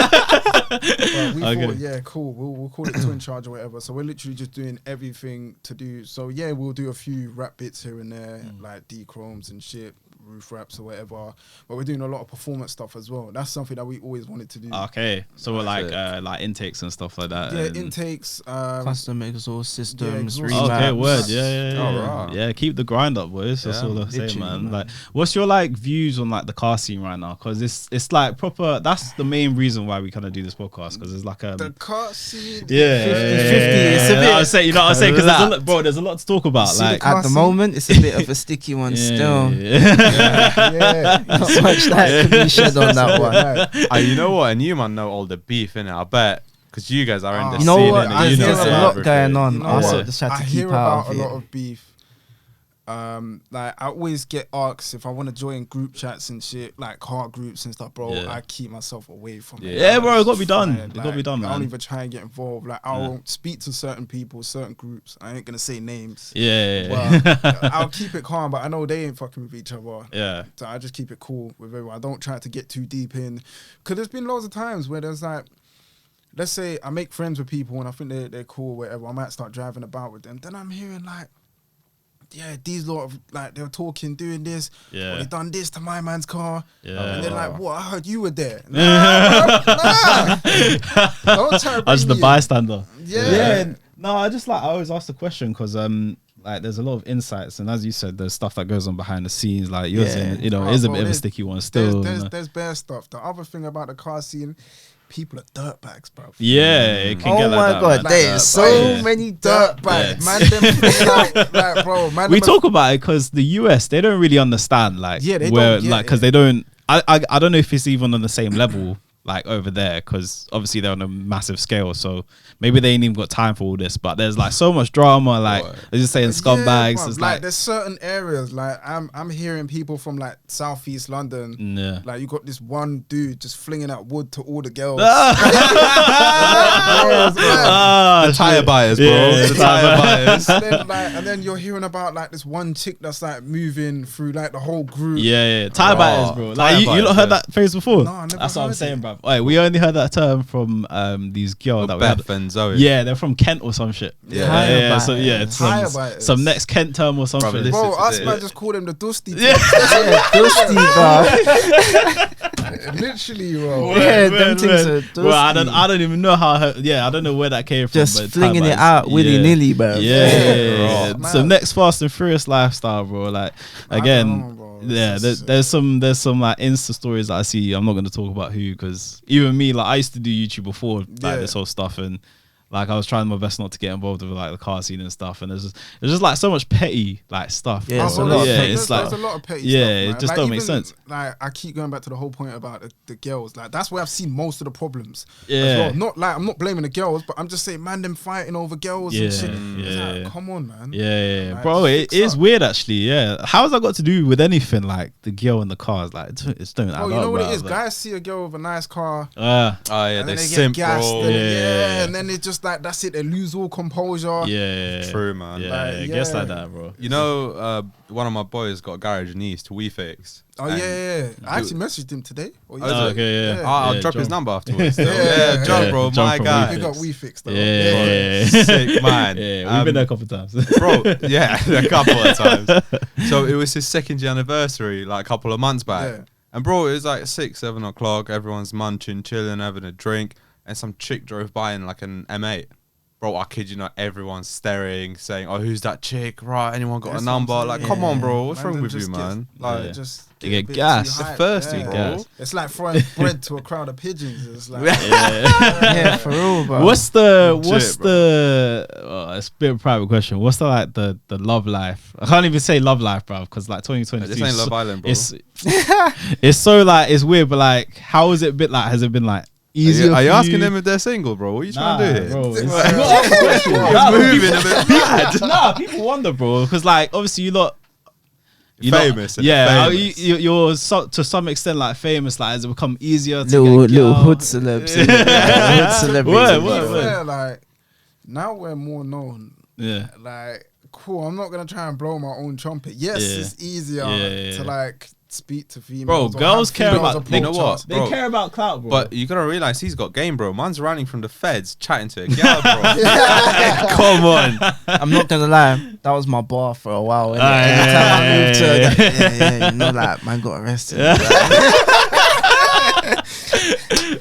We thought, yeah, cool. We'll call it Twin Charge or whatever. So we're literally just doing everything to do. So yeah, we'll do a few wrap bits here and there, like D-chromes and shit, roof wraps or whatever. But we're doing a lot of performance stuff as well. That's something that we always wanted to do. Okay, so we're like intakes and stuff like that. Yeah, intakes, custom exhaust systems. Okay, word. Yeah. Yeah, keep the grind up, boys. That's all I say, man. Like, what's your like views on like the car scene right now? Because it's like proper. That's the main reason why we kind of do this podcast, because it's like the car scene. 50-50. It's a bit. I say, you know what I'm saying? Because there's a lot to talk about. Like at the moment, it's a bit of a sticky one still. Not so much that could be shed on that one. You know what? And you man know all the beef, innit? I bet. Because you guys are in the you know scene, what? innit? There's a lot going on. I hear about a lot of beef. Like, I always get asked if I want to join group chats and shit, like car groups and stuff, bro. I keep myself away from it. Yeah, bro, it got to be done. It got to be done, man. I don't even try and get involved. Like, I'll speak to certain people, certain groups. I ain't gonna say names. But I'll keep it calm, but I know they ain't fucking with each other. Yeah. So I just keep it cool with everyone. I don't try to get too deep in, because there's been loads of times where there's like, let's say I make friends with people and I think they're cool or whatever. I might start driving about with them. Then I'm hearing like, yeah, these lot of, like, they're talking, doing this. Yeah. Or they done this to my man's car. Yeah. And they're like, what? I heard you were there. Nah. Don't try to I was the bystander. Yeah. No, I always ask the question because like there's a lot of insights, and as you said, there's stuff that goes on behind the scenes. Like you're saying, you know, it is a bit of a sticky one still. There's bare stuff. The other thing about the car scene, people are dirtbags, bro. Yeah, it can get like that. Oh my god, there's so many dirtbags. Man, bro. We talk about it because the US, they don't really understand, like, they where, don't, like, because they don't. I don't know if it's even on the same level, like over there, because obviously they're on a massive scale, so maybe they ain't even got time for all this. But there's like so much drama, like they're just saying scumbags. Yeah, it's like there's certain areas, like I'm hearing people from like Southeast London, like you got this one dude just flinging out wood to all the girls. The tire buyers, bro. The tire buyers. And then you're hearing about like this one chick that's like moving through like the whole group. Yeah. Tire buyers, bro. Like you not heard that phrase before? No, I never That's what I'm saying, it. bro. Wait, we only heard that term from these girls that we had. Beth and Zoe. Yeah, they're from Kent or some shit. Yeah. So it's some next Kent term or something. Bro, us man just call them the Dusty. Dusty, bro. Literally, bro. Yeah, them things are Bro, I dusty. don't even know how. I don't know where that came from. Just but flinging it time-wise, out willy nilly, bro. Yeah. Bro. So next Fast and Furious lifestyle, bro. Like again, I don't know, bro. yeah. This is- There's some like Insta stories that I see. I'm not gonna talk about who, because even me, like I used to do YouTube before like Yeah. this whole stuff, and like I was trying my best not to get involved with like the car scene and stuff, and there's just like so much petty like stuff. Yeah, bro. it's a lot of petty it's stuff. like there's a lot of petty yeah, stuff, it man. just Like, don't make even, sense. Like I keep going back to the whole point about the girls. Like that's where I've seen most of the problems. Yeah. as well. Not like I'm not blaming the girls, but I'm just saying, man, them fighting over girls Yeah, and shit. It's yeah, like, yeah. come on, man. Yeah, Like, bro, it fix is up. weird actually. Yeah, how has that got to do with anything like the girl in the cars? Like it's don't. Oh, you know what it is? Guys see a girl with a nice car. Oh yeah, And they then they simp, get gassed, bro. and Yeah. and then it's just like that's it. They lose all composure. Yeah, True, man. Yeah, Like, it gets yeah. like that, bro. You know, one of my boys got a garage in East, WeFix. Oh yeah. I actually messaged him today. Or Oh, yesterday. okay, yeah. I'll Yeah, drop his John. number afterwards. Yeah, John, bro, John my from guy. They got we fixed though. Yeah. Sick man. Yeah, we've been there a couple of times. Bro, yeah, a couple of times. So it was his second year anniversary, like a couple of months back. Yeah. And bro, it was like 6, 7 o'clock. Everyone's munching, chilling, having a drink, and some chick drove by in like an M8. Bro, I kid you not, everyone's staring, saying, "Oh, who's that chick? Right? Anyone got That's a what I'm number? saying. Like, Yeah. come on, bro. What's Man, wrong them with you, just man? get- Like, Yeah. just They a get bit gassed. too They're hyped, thirsty, yeah. bro. Gas. It's like throwing bread to a crowd of pigeons. It's like Yeah, for real, bro. What's Legit, the it's a bit of a private question. What's the like the love life? I can't even say love life, bro, because like 2022. this ain't Love Island, bro. It's so like it's weird, but like how has it been like? Has it been like easier? Are you for asking them if they're single, bro? What are you trying to do here? bro. It's Right. not a question. It's moving a bit mad. Nah, people wonder, bro, because like obviously you're not Famous, innit? yeah, Famous. you're to some extent like famous. Like has it become easier to little get girl? hood celebs? Hood celebrities. Word, to be word, word. fair, like now we're more known. Yeah. Like, cool. I'm not gonna try and blow my own trumpet. Yes, Yeah. it's easier Yeah. to like speak to females. Bro, or girls have care females about- you know approach what? us. They Bro. care about clout, bro. But you gotta realize he's got game, bro. Man's running from the feds, chatting to a girl, bro. Come on. I'm not gonna lie, that was my bar for a while. Innit? Ah, Every yeah, time I moved yeah, to, you know, like man got arrested.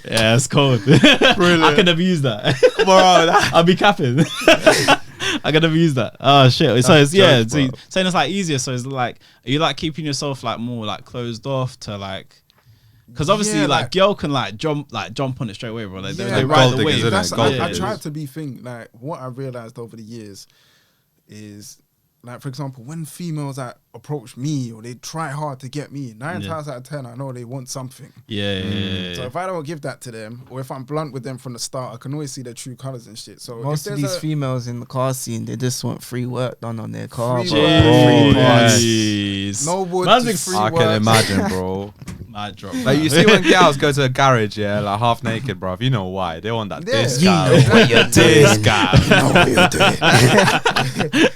yeah, it's cold. I could have used that. Bro, I'll be capping. I could have used that. Oh shit! So it's yeah. joke, So you bro. saying it's like easier. So it's like, are you like keeping yourself like more like closed off to like? Because obviously, Yeah, like like- girl can like jump on it straight away, bro. Like Yeah, they like ride gold the wave. diggers, innit? That's, Gold I diggers. tried to be like what I realized over the years is like, for example, when females that approach me or they try hard to get me, 9 Yeah. times out of 10 I know they want something. Yeah. So if I don't give that to them, or if I'm blunt with them from the start, I can always see their true colors and shit. So Most if of there's these females in the car scene, they just want free work done on their car, Free bro. work. Free parts. Jeez. no wood, Man's just free I work. can imagine, bro. Mad drop. Like you see when girls go to a garage, yeah, like half naked, bro. You know why? They want that Yeah. discount. what you're Discount. You know what you're doing.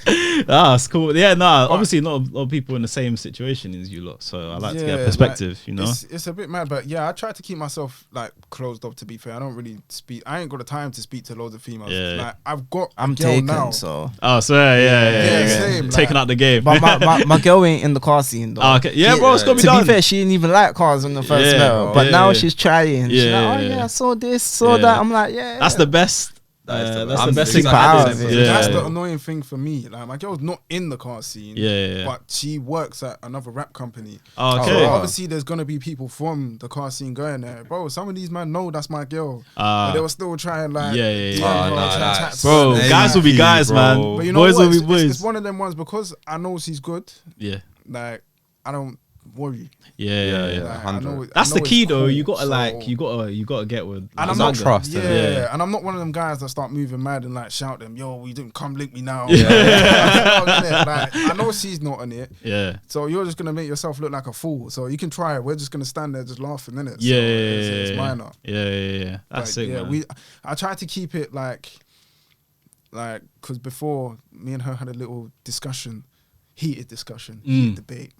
Ah, it's cool. Yeah, nah. Obviously, not a lot of people in the same situation as you lot. So I like to get a perspective. like, You know. it's a bit mad, but yeah, I try to keep myself like closed up. To be fair, I don't really speak. I ain't got the time to speak to loads of females. Yeah. Like I've got. I'm a girl taken, now. so. Oh, so yeah. same, Taking like- out the game. But my girl ain't in the car scene though. Oh, okay. Yeah, bro, it's Yeah. got to be To done. be fair, she didn't even like cars when the first Yeah, met her. But yeah, now yeah. she's trying. She's Yeah, like, oh yeah. yeah, I saw this, saw Yeah. that. I'm like, yeah. That's the best. That is the That's best. the best I'm thing I proud had. of it. Yeah. That's the annoying thing for me. Like my girl's not in the car scene. Yeah. But she works at another rap company. Oh, okay. So wow. obviously there's gonna be people from the car scene going there. Bro, some of these men know that's my girl. Ah. But they were still trying like Yeah, yeah, DM yeah. her, Oh, trying to nah, chat that's- to Bro, her. guys will be guys, man. bro. But you know Boys what? will be It's boys. one of them ones because I know she's good. Yeah. Like I don't worry. Yeah. Like, I 100. know it- I That's know the key it's though. cool, You gotta so- like, you gotta get with. And I'm There's not no trust, Yeah, innit? and I'm not one of them guys that start moving mad and like shout them, "Yo, you didn't come link me now." Yeah. Like, I know she's not on it, Yeah. so you're just gonna make yourself look like a fool. So you can try it. We're just gonna stand there just laughing, innit? Yeah. So it's minor. Yeah. That's But it, yeah, man. I tried to keep it like, because before me and her had a little discussion, heated discussion, heated debate,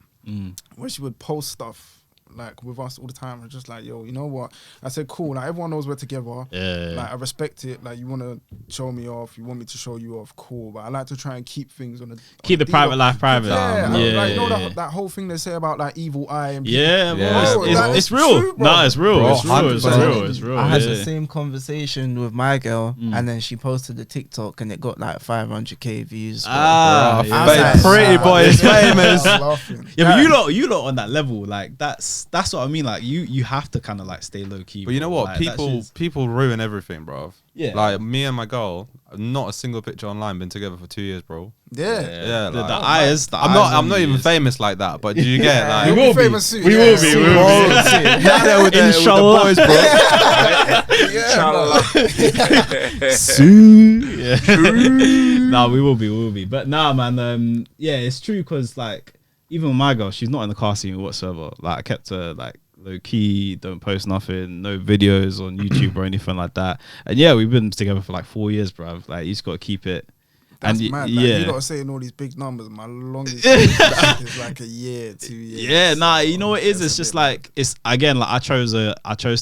where she would post stuff like with us all the time. I'm just like, yo, you know what? I said, cool. Like everyone knows we're together. Yeah. Like I respect it. Like you want to show me off, you want me to show you off, cool. But I like to try and keep things on keep the private life private. Yeah, Yeah. like you know that whole thing they say about like evil eye and Yeah, Yeah, bro. bro. It's real. True, bro. No, it's real. Bro, It's real. It's 100%. real. It's real. I had yeah. the same conversation with my girl, Mm. and then she posted the TikTok, and it got like 500k views. bro. Ah, I yeah. was But like, pretty nah, boy is I was famous. laughing. Yeah, but you lot on that level, like that's what I mean. Like you have to kind of like stay low key. But you know bro. what? Like, that shit's- People ruin everything, bro. Yeah. Like me and my girl, not a single picture online. Been together for 2 years, bro. Yeah. Yeah, the like- eyes. The I'm eyes not on even you is- famous like that. But do you get Yeah, like? you'll will be be. famous soon. We yeah. will be. We will be. Yeah, with the Inshallah. boys, bro. Soon. Yeah. Nah, we will be. But nah, man. Yeah, it's true because like even with my girl, she's not in the car scene whatsoever. Like I kept her like low key, don't post nothing, no videos on YouTube or anything like that. And yeah, we've been together for like 4 years, bruv. Like you just got to keep it. That's and mad. Like, yeah. you gotta say in all these big numbers. My longest is like a year, 2 years. Yeah, nah, you know what it is? That's It's a just bit like it's again like I chose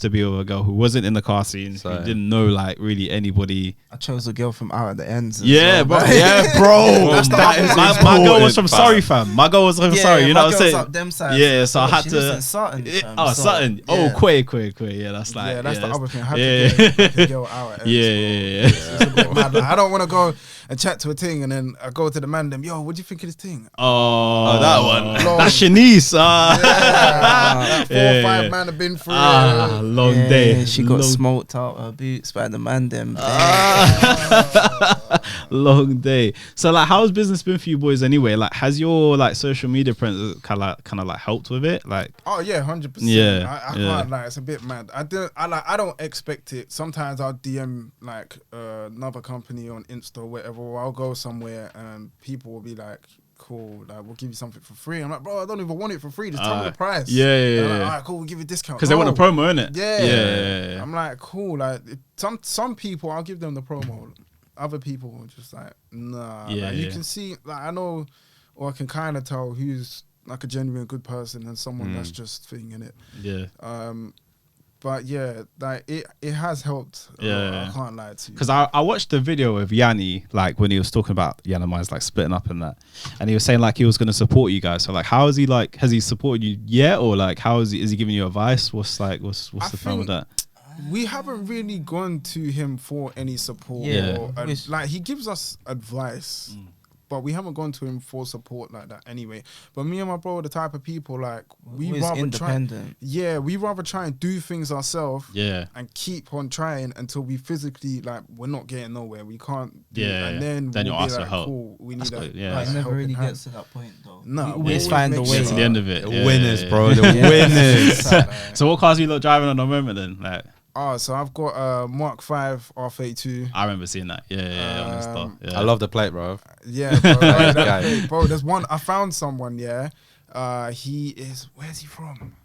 to be with a girl who wasn't in the car scene, who Same. didn't know like really anybody. I chose a girl from out at the ends. as Yeah, well, bro. man. Yeah, bro. That's the That is- opposite. my girl was from Important, Surrey, fam. My girl was from Yeah, Surrey. You know my what I'm girl's saying? up them sides. Yeah, so I Oh, had she to. lives in Sutton, fam, Oh, so, Sutton. Oh, yeah. quay. Yeah, that's like. Yeah, that's the other thing. I had yeah. to get like, a girl out at ends, Yeah. It's a bit mad. Like, I don't want to go and chat to a thing and then I go to the man. Them, yo, what do you think of this thing? Oh, that one. Long. That's Shanice. Yeah, 4 or Yeah. 5 man have been through. Long Yeah, day. she got Long- smoked out her boots by the man them. Long day. So like, how's business been for you boys anyway? Like, has your like social media presence kind of like helped with it? Like, Oh yeah, 100%. Yeah, I yeah. can't lie. It's a bit mad. I don't expect it. Sometimes I'll DM like another company on Insta or whatever. Or I'll go somewhere and people will be like, "Cool, like we'll give you something for free." I'm like, "Bro, I don't even want it for free. Just tell me the price." yeah. They're like, "All right, cool, we'll give you a discount." because they want a promo, innit? Yeah. Yeah. I'm like, cool. Like some people, I'll give them the promo. Other people are just like, nah. Yeah, Like, you yeah. can see, like I know, or I can kind of tell who's like a genuine good person and someone that's just thinking it. Yeah. But yeah, like it has helped. Yeah. I can't lie to you. Because I watched the video of Yianni, like when he was talking about Yiannimize like splitting up and that, and he was saying like he was going to support you guys. So like, how is he like? Has he supported you yet, or like how is he giving you advice? What's I the plan with that? We haven't really gone to him for any support. Yeah. Or, like he gives us advice, but we haven't gone to him for support like that anyway. But me and my bro are the type of people like we Always rather independent. we rather try and do things ourselves. Yeah. And keep on trying until we physically like we're not getting nowhere. We can't. Do it. Yeah. And then Then we'll you'll be ask for like, help. cool. We need That's a good, yeah. But it never helping really hand. gets to that point though. No, we we always always find a make way. sure. Get to the end of it. The Yeah, winners, yeah, bro. yeah. The winners. So what cars are you lot driving on the moment then? Like, So I've got a Mark 5 R32. I remember seeing that. Yeah, on the stuff. Yeah. I love the plate, bro. Yeah, bro. Nice that guy. plate, bro. There's one. I found someone. Yeah, where's he from?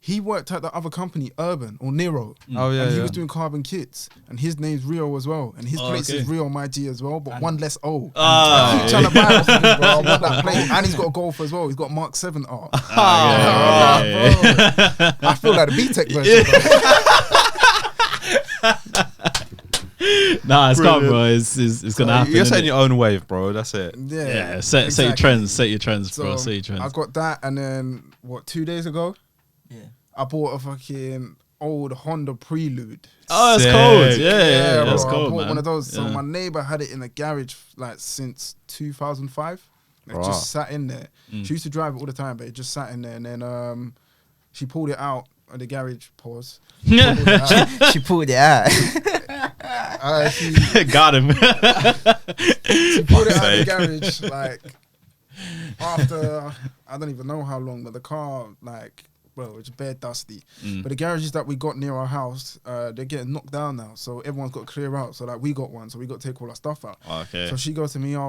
He worked at the other company, Urban or Nero. Oh yeah, And he yeah. was doing carbon kits, and his name's Rio as well, and his place okay. is Rio My G as well, but one less O. Ah, I keep trying to buy it from him, bro. I want that plate, and he's got a Golf as well. He's got Mark 7 R. yeah. I feel like the B-Tech version. Bro. Nah, it's calm, bro. It's gonna happen. You're innit? setting your own wave, bro. That's it. Yeah, Yeah, set your exactly. trends. Set your trends, bro. So Set your trends. I got that, and then 2 days ago, Yeah. I bought a fucking old Honda Prelude. Oh, that's Sick. cold. Yeah, bro, that's I cold, bought man. one of those. So Yeah. my neighbor had it in the garage like since 2005. It Wow. just sat in there. Mm. She used to drive it all the time, but it just sat in there. And then she pulled it out of the garage. Pause. Pulled it out. She pulled it out. She Got him. pulled it out of the garage like after I don't even know how long, but the car like. Bro, it's bare dusty. Mm. But the garages that we got near our house, they're getting knocked down now. So everyone's got to clear out. So like we got one, so we got to take all our stuff out. Okay. So she goes to me, I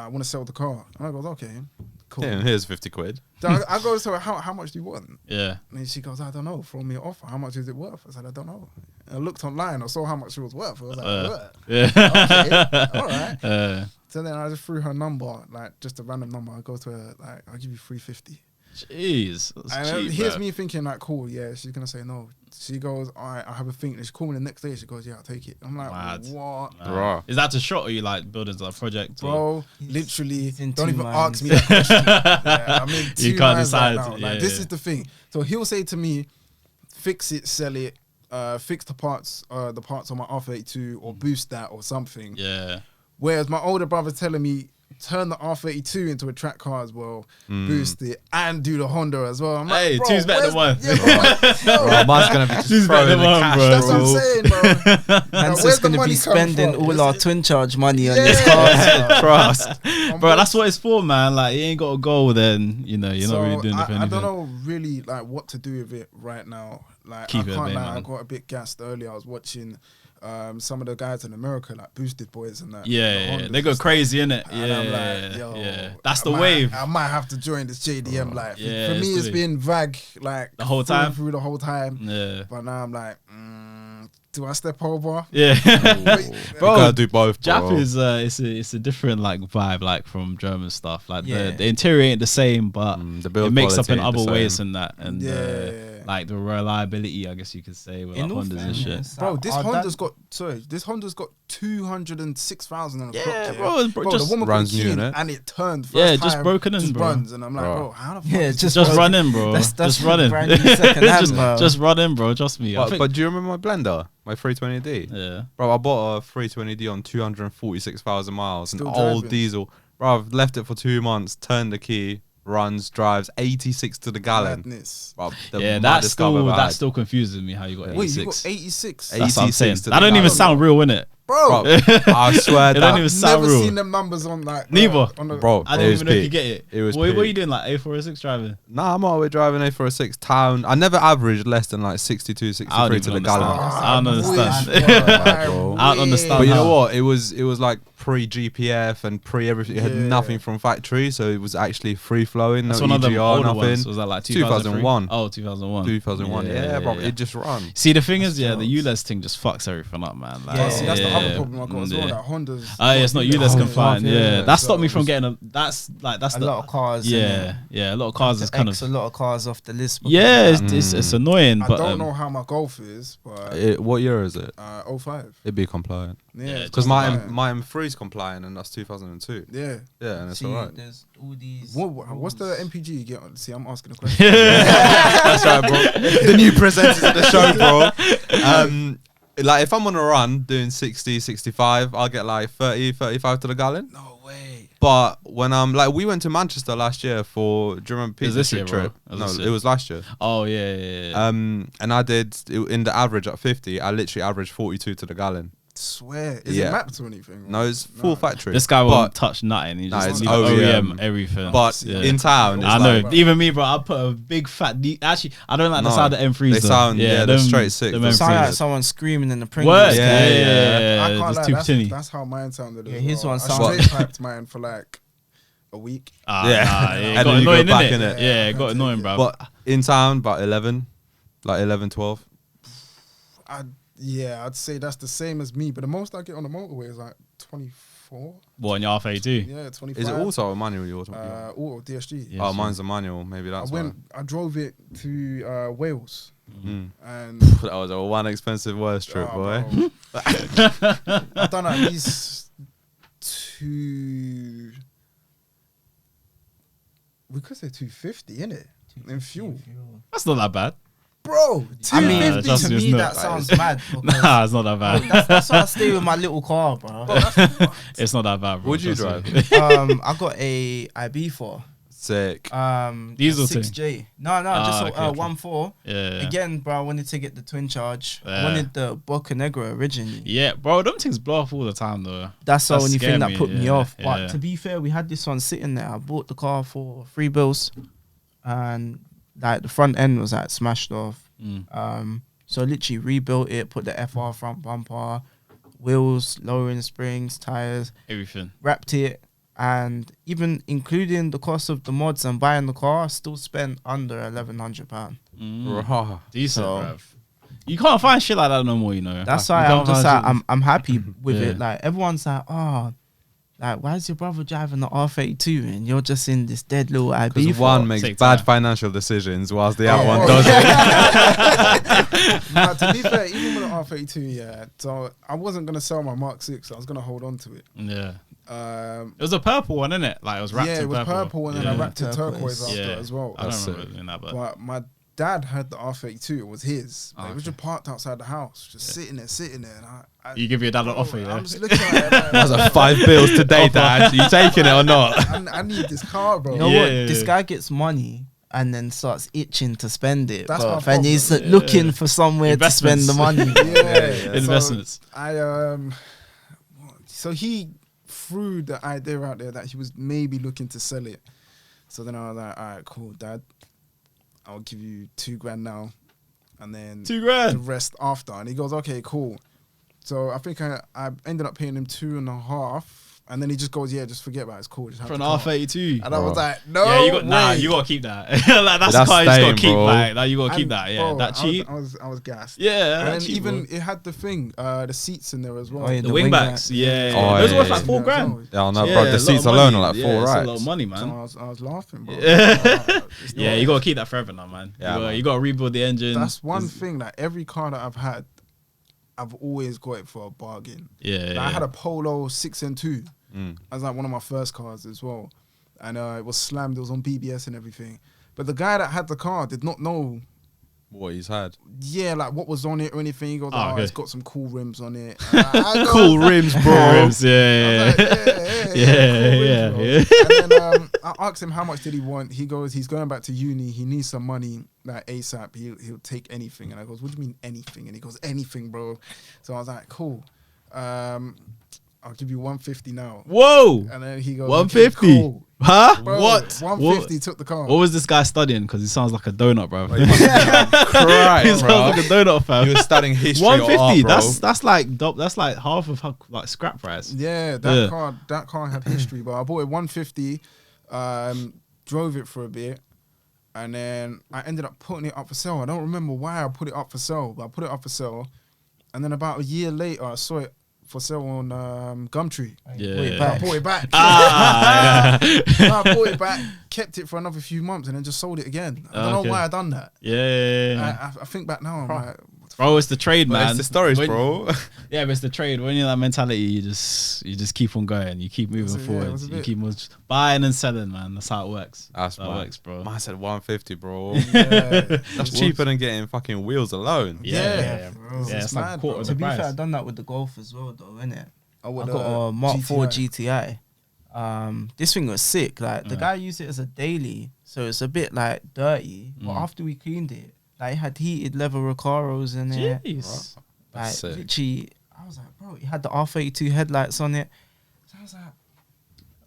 want to sell the car. And I goes, okay, cool. Yeah, and here's 50 quid. So I go to her, how much do you want? Yeah. And she goes, I don't know, throw me an offer. How much is it worth? I said, I don't know. And I looked online, I saw how much it was worth. I was like, what? Yeah. Okay, all right. Uh, So then I just threw her number, like just a random number. I go to her, like, I'll give you 350. Jeez. That's And cheap, here's bruv. me thinking like, cool, yeah, she's gonna say no. She goes, all right, I have a think. And she called me the next day. She goes, yeah, I'll take it. I'm like, Mad. what? Bruh. Is that a shot or you like building a project? Or? Bro, literally, he's in don't two even minds. ask me that question. Yeah, I'm in two You can't minds decide. right now. Yeah, Like, this yeah. is the thing. So he'll say to me, fix it, sell it, fix the parts on my R32 or boost that or something. Yeah. Whereas my older brother's telling me, turn the R32 into a track car as well, boost it, and do the Honda as well. I'm like, Hey, bro, two's better than one. Yeah, bro, Bro, mine's gonna be just She's better throwing than the one, cash, bro. that's what I'm saying, bro. Man's where's just the gonna money be coming spending from? all our twin charge money on Yeah. this car. Trust. I'm Bro, not- that's what it's for, man. Like, you ain't got a goal, then, you know, you're not really doing it for I anything. don't know really like what to do with it right now. Like Keep I it can't at bay, lie, I man. got a bit gassed earlier. I was watching some of the guys in America, like Boosted Boys and that. Yeah, the yeah, Hondas they go and stuff. crazy, innit? And Yeah, I'm like, yo, yeah. That's I the might- wave. I might have to join this JDM life. Yeah, For me, it's it's the- been vague like The whole through and time? through the whole time. Yeah. But now I'm like, do I step over? Yeah. Wait, Bro, You gotta do both, bro. Jap is it's a different like vibe like from German stuff. Like Yeah. the interior ain't the same, but the build it makes up quality in ain't the other ways same. and that, and Yeah. like the reliability, I guess you could say, with like In all Hondas and shit. fairness, Bro, like, this our Honda's dad- got 206,000 on the Yeah, clock. bro, Bro, just the woman runs put the new, key in innit? and it turned. First Yeah, just time, broken in, just bro. runs, and I'm like, Bro. bro, how the fuck? Yeah, is just this Just broken? run in, bro. That's Just run in. brand new second hand, bro. just run in, bro. Trust me. I think- But do you remember my blender, my 320D? yeah. Bro, I bought a 320D on 246,000 miles, Still an old driving? diesel. Bro, I've left it for 2 months, turned the key, drives 86 to the gallon. Madness. Bro, the Yeah, maddest car I've ever that had. still confuses me how you got Wait, you 86. got 86? That's what I'm saying. 86 to That the don't even gallon. sound real, innit? Bro, Bro, I swear It don't that. even sound never real. seen them numbers on like. Neither. On the, Bro, I it didn't was even know if you peak. get it. It was what are you peak. doing, like A406 driving? Nah, I'm always driving A406 town. I never averaged less than like 62, I 63 don't to the even gallon. understand. I don't understand. Bro. I don't understand. But you know how? what? It was like pre GPF and pre everything. It had Yeah. nothing from factory, so it was actually free flowing. No That's one of them EGR, older nothing. ones. Was that like 2003? 2001. Oh, 2001. 2001. Yeah, bro. It just run. See, the thing is, the jokes. ULEZ thing just fucks everything up, man. Like, Yeah, see, that's the other yeah, problem I got as well. yeah. That Honda's. Oh, yeah, it's not ULEZ Oh, confined. fuck, Yeah, that stopped me So from it's- getting a. That's a the lot of cars. Yeah, yeah, a lot of cars is kind X of. a lot of cars off the list. because Yeah, of it's, that. it's annoying, I but don't know how my Golf is, but What year is it? 05. It'd be compliant. Yeah, Yeah, it's Because my compliant. my M3 is compliant, and that's 2002. Yeah. Yeah, and it's See, alright. there's all these. What's the rules. MPG you get on? See, I'm asking a question. That's right, bro. The new presenters of the show, bro. Like if I'm on a run doing 60, 65, I'll get like 30, 35 to the gallon. No way. But when I'm like, we went to Manchester last year for, do you remember It was Pizza this Street year, bro. trip? It was No, this it year. was last year. Oh yeah, yeah, yeah. And I did in the average at 50. I literally averaged 42 to the gallon. Swear. Is Yeah. it mapped or anything? No, it's full factory. This guy but, won't touch nothing. He Nah, just it's leave OEM. everything. But Yeah. in town, it's I know. like, Even me, bro. I put a big fat. Actually, I don't like the No, sound of M3s. they though. sound- yeah, they're straight six. them They Sound like M3s. someone screaming in the Pringles. Word. Yeah, Yeah, yeah. I can't Just lie. too tinny. That's how mine sounded. Yeah, as his well. one I sound- straight piped mine for like a week. Ah, Yeah. nah, And it then got you go annoying, back innit? in it. Yeah, it got annoying, bro. but in town, about 11, like 11, 12. I'd say that's the same as me, but the most I get on the motorway is like 24. What, in your R32? Yeah, 25. Is it also a manual you're talking Auto DSG. Yeah, Oh, sure. mine's a manual. Maybe that's why. I drove it to Wales, Mm. and That was a one expensive worst trip, oh, boy. bro. I've done at least 2. We could say 250, innit? In fuel, That's not that bad. bro. I mean, 250. trust to me, it's me not. that sounds mad. because- Nah, it's not that bad. that's why I stay with my little car, bro. It's not that bad, bro. Would you trust drive? me. I got a IB4. Sick. Diesel Diesel thing? 6J. No, just okay, okay. 1.4. Yeah. Again, bro, I wanted to get the twin charge. I Yeah. wanted the Boca Negra originally. Yeah, bro, them things blow off all the time, though. That's the That only scare thing that me, put me yeah, off. yeah. But to be fair, we had this one sitting there. I bought the car for 3 bills, and like the front end was like smashed off. So literally rebuilt it, put the FR front bumper, wheels, lowering springs, tires, Everything. wrapped it, and even including the cost of the mods and buying the car, I still spent under £1,100. Rah. Decent, So- bruv. You can't find shit like that no more, you know. That's You why can't I'm just find like shit- I'm happy with Yeah. it. Like everyone's like, oh, Like, why is your brother driving the R32 and you're just in this dead little IB? Because one makes Take bad time. financial decisions whilst the other one doesn't. Nah, to be fair, even with the R32, yeah. So I wasn't gonna sell my Mark 6. I was gonna hold on to it. Yeah. It was a purple one, innit? Like it was wrapped Yeah, in it was purple, and then I wrapped it Turquoise. turquoise after as well. I don't That's remember doing that, but But my dad had the R32. It was his. Oh, It was just parked outside the house, just sitting there. And you give your dad an offer, yeah? I'm just looking at it. Like, That's a 5 bills today, Dad. You taking it or not? I need this car, bro. You know Yeah, what? yeah, This yeah. guy gets money and then starts itching to spend it. That's bro. my And problem. he's looking for somewhere to spend the money. Yeah. Investments. So so he threw the idea out there that he was maybe looking to sell it. So then I was like, all right, cool, Dad. I'll give you $2,000 now, and then the $2,000. rest after. And he goes, okay, cool. So I think I ended up paying him 2.5, and then he just goes, yeah, just forget about it. It's cool. Just have For an the car. R32. And I was like, no, Yeah, you got way. you gotta keep that. Like that's That's the car you just staying, gotta keep. bro. Like you gotta keep And, that. Yeah, bro, that cheap. I was gassed. Yeah, And that then cheap, even bro. it had the thing, the seats in there as well. Oh, yeah, The the wingbacks. wingbacks. Yeah, Oh, those yeah, were worth yeah, like $4,000. Yeah, no, Yeah, bro. a The lot seats of alone money. are like Yeah, 4 it's racks. a lot of money, So man. I was laughing, bro. It's Yeah, not- you gotta keep that forever now, man. Yeah, man. You gotta rebuild the engine. That's one thing. Like every car that I've had, I've always got it for a bargain. Yeah, Like, yeah. I had a Polo 6 and 2. Mm. That was like one of my first cars as well, and it was slammed. It was on BBS and everything. But the guy that had the car did not know, What he's had. yeah, like what was on it or anything. He goes, Oh, "Oh, okay. it's got some cool rims on it." And I go- Cool rims, bro. Rims, I yeah, was like, yeah, cool rims, yeah, bro. yeah. And then I asked him how much did he want. He goes, he's going back to uni. He needs some money, like ASAP. He'll take anything. And I goes, what do you mean anything? And he goes, anything, bro. So I was like, cool. I'll give you 150 now. Whoa, And then he goes, 150. okay, cool. Huh? Bro, What? 150 took the car. What was this guy studying? Because he sounds like a donut, bro. Right, He sounds bro. like a donut, fam. You were studying history or 150. art, bro. That's like half of like scrap price. Yeah, that car had history, but I bought it 150, drove it for a bit, and then I ended up putting it up for sale. I don't remember why I put it up for sale, but I put it up for sale, and then about a year later, I saw it for sale on Gumtree. Yeah. I bought it back. Ah, yeah. I bought it back, kept it for another few months, and then just sold it again. I don't Okay. know why I done that. Yeah. I think back now, I'm like, Bro, it's the trade, But man. it's the stories, When- bro. Yeah, but it's the trade. When you're that mentality, you just keep on going. You keep moving Yeah, it forward. was a You bit- keep on buying and selling, man. That's how it works. That's how it mad. works, bro. Man said 150, bro. yeah. That's cheaper than getting fucking wheels alone. Yeah, bro. bro. Yeah, It's it's like a mad, quarter bro. of To the be price. fair, I've done that with the Golf as well, though, innit? I I got a Mark 4 GTI. This thing was sick. Like the guy used it as a daily, so it's a bit like dirty. But after we cleaned it, like it had heated leather Recaros in it. Jeez. Like That's sick. literally, I was like, bro, it had the R32 headlights on it. So I was like,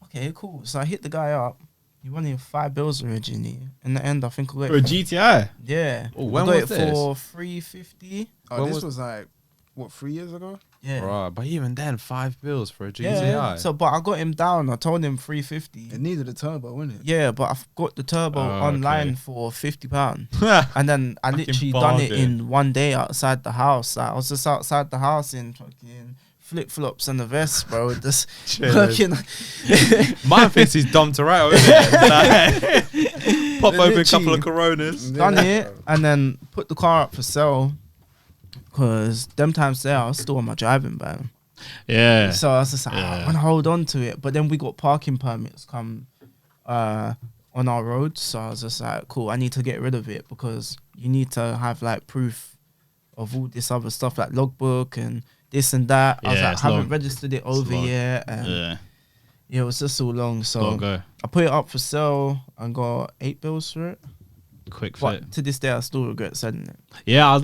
okay, cool. So I hit the guy up. He wanted $5 originally. In the end, I think I got For a it GTI. yeah. Oh, I when got was it this? for $350. Oh, When this was- was like, what, 3 years ago? Yeah. Right, but even then, 5 bills for a Yeah. GTI. So, but I got him down. I told him $350. It needed a turbo, wasn't it? Yeah, but I've got the turbo Oh, online okay. for £50. And then I Fucking literally done it bargain. in one day outside the house. Like, I was just outside the house in fucking flip flops and a vest, bro. Just working. Mine thinks he's dumb to right, isn't it? Like, pop open a couple of Coronas. Done it and then put the car up for sale. Cause them times there I was still on my driving ban. Yeah. So I was just like, Yeah. I want to hold on to it. But then we got parking permits come on our road. So I was just like, cool, I need to get rid of it because you need to have like proof of all this other stuff like logbook and this and that. I was Yeah, like, it's I haven't long. registered it It's over long. yet. And Yeah. yeah, it was just so long. So Gotta go. I put it up for sale and got $8 for it. Quick fit. But to this day, I still regret selling it. Yeah, I was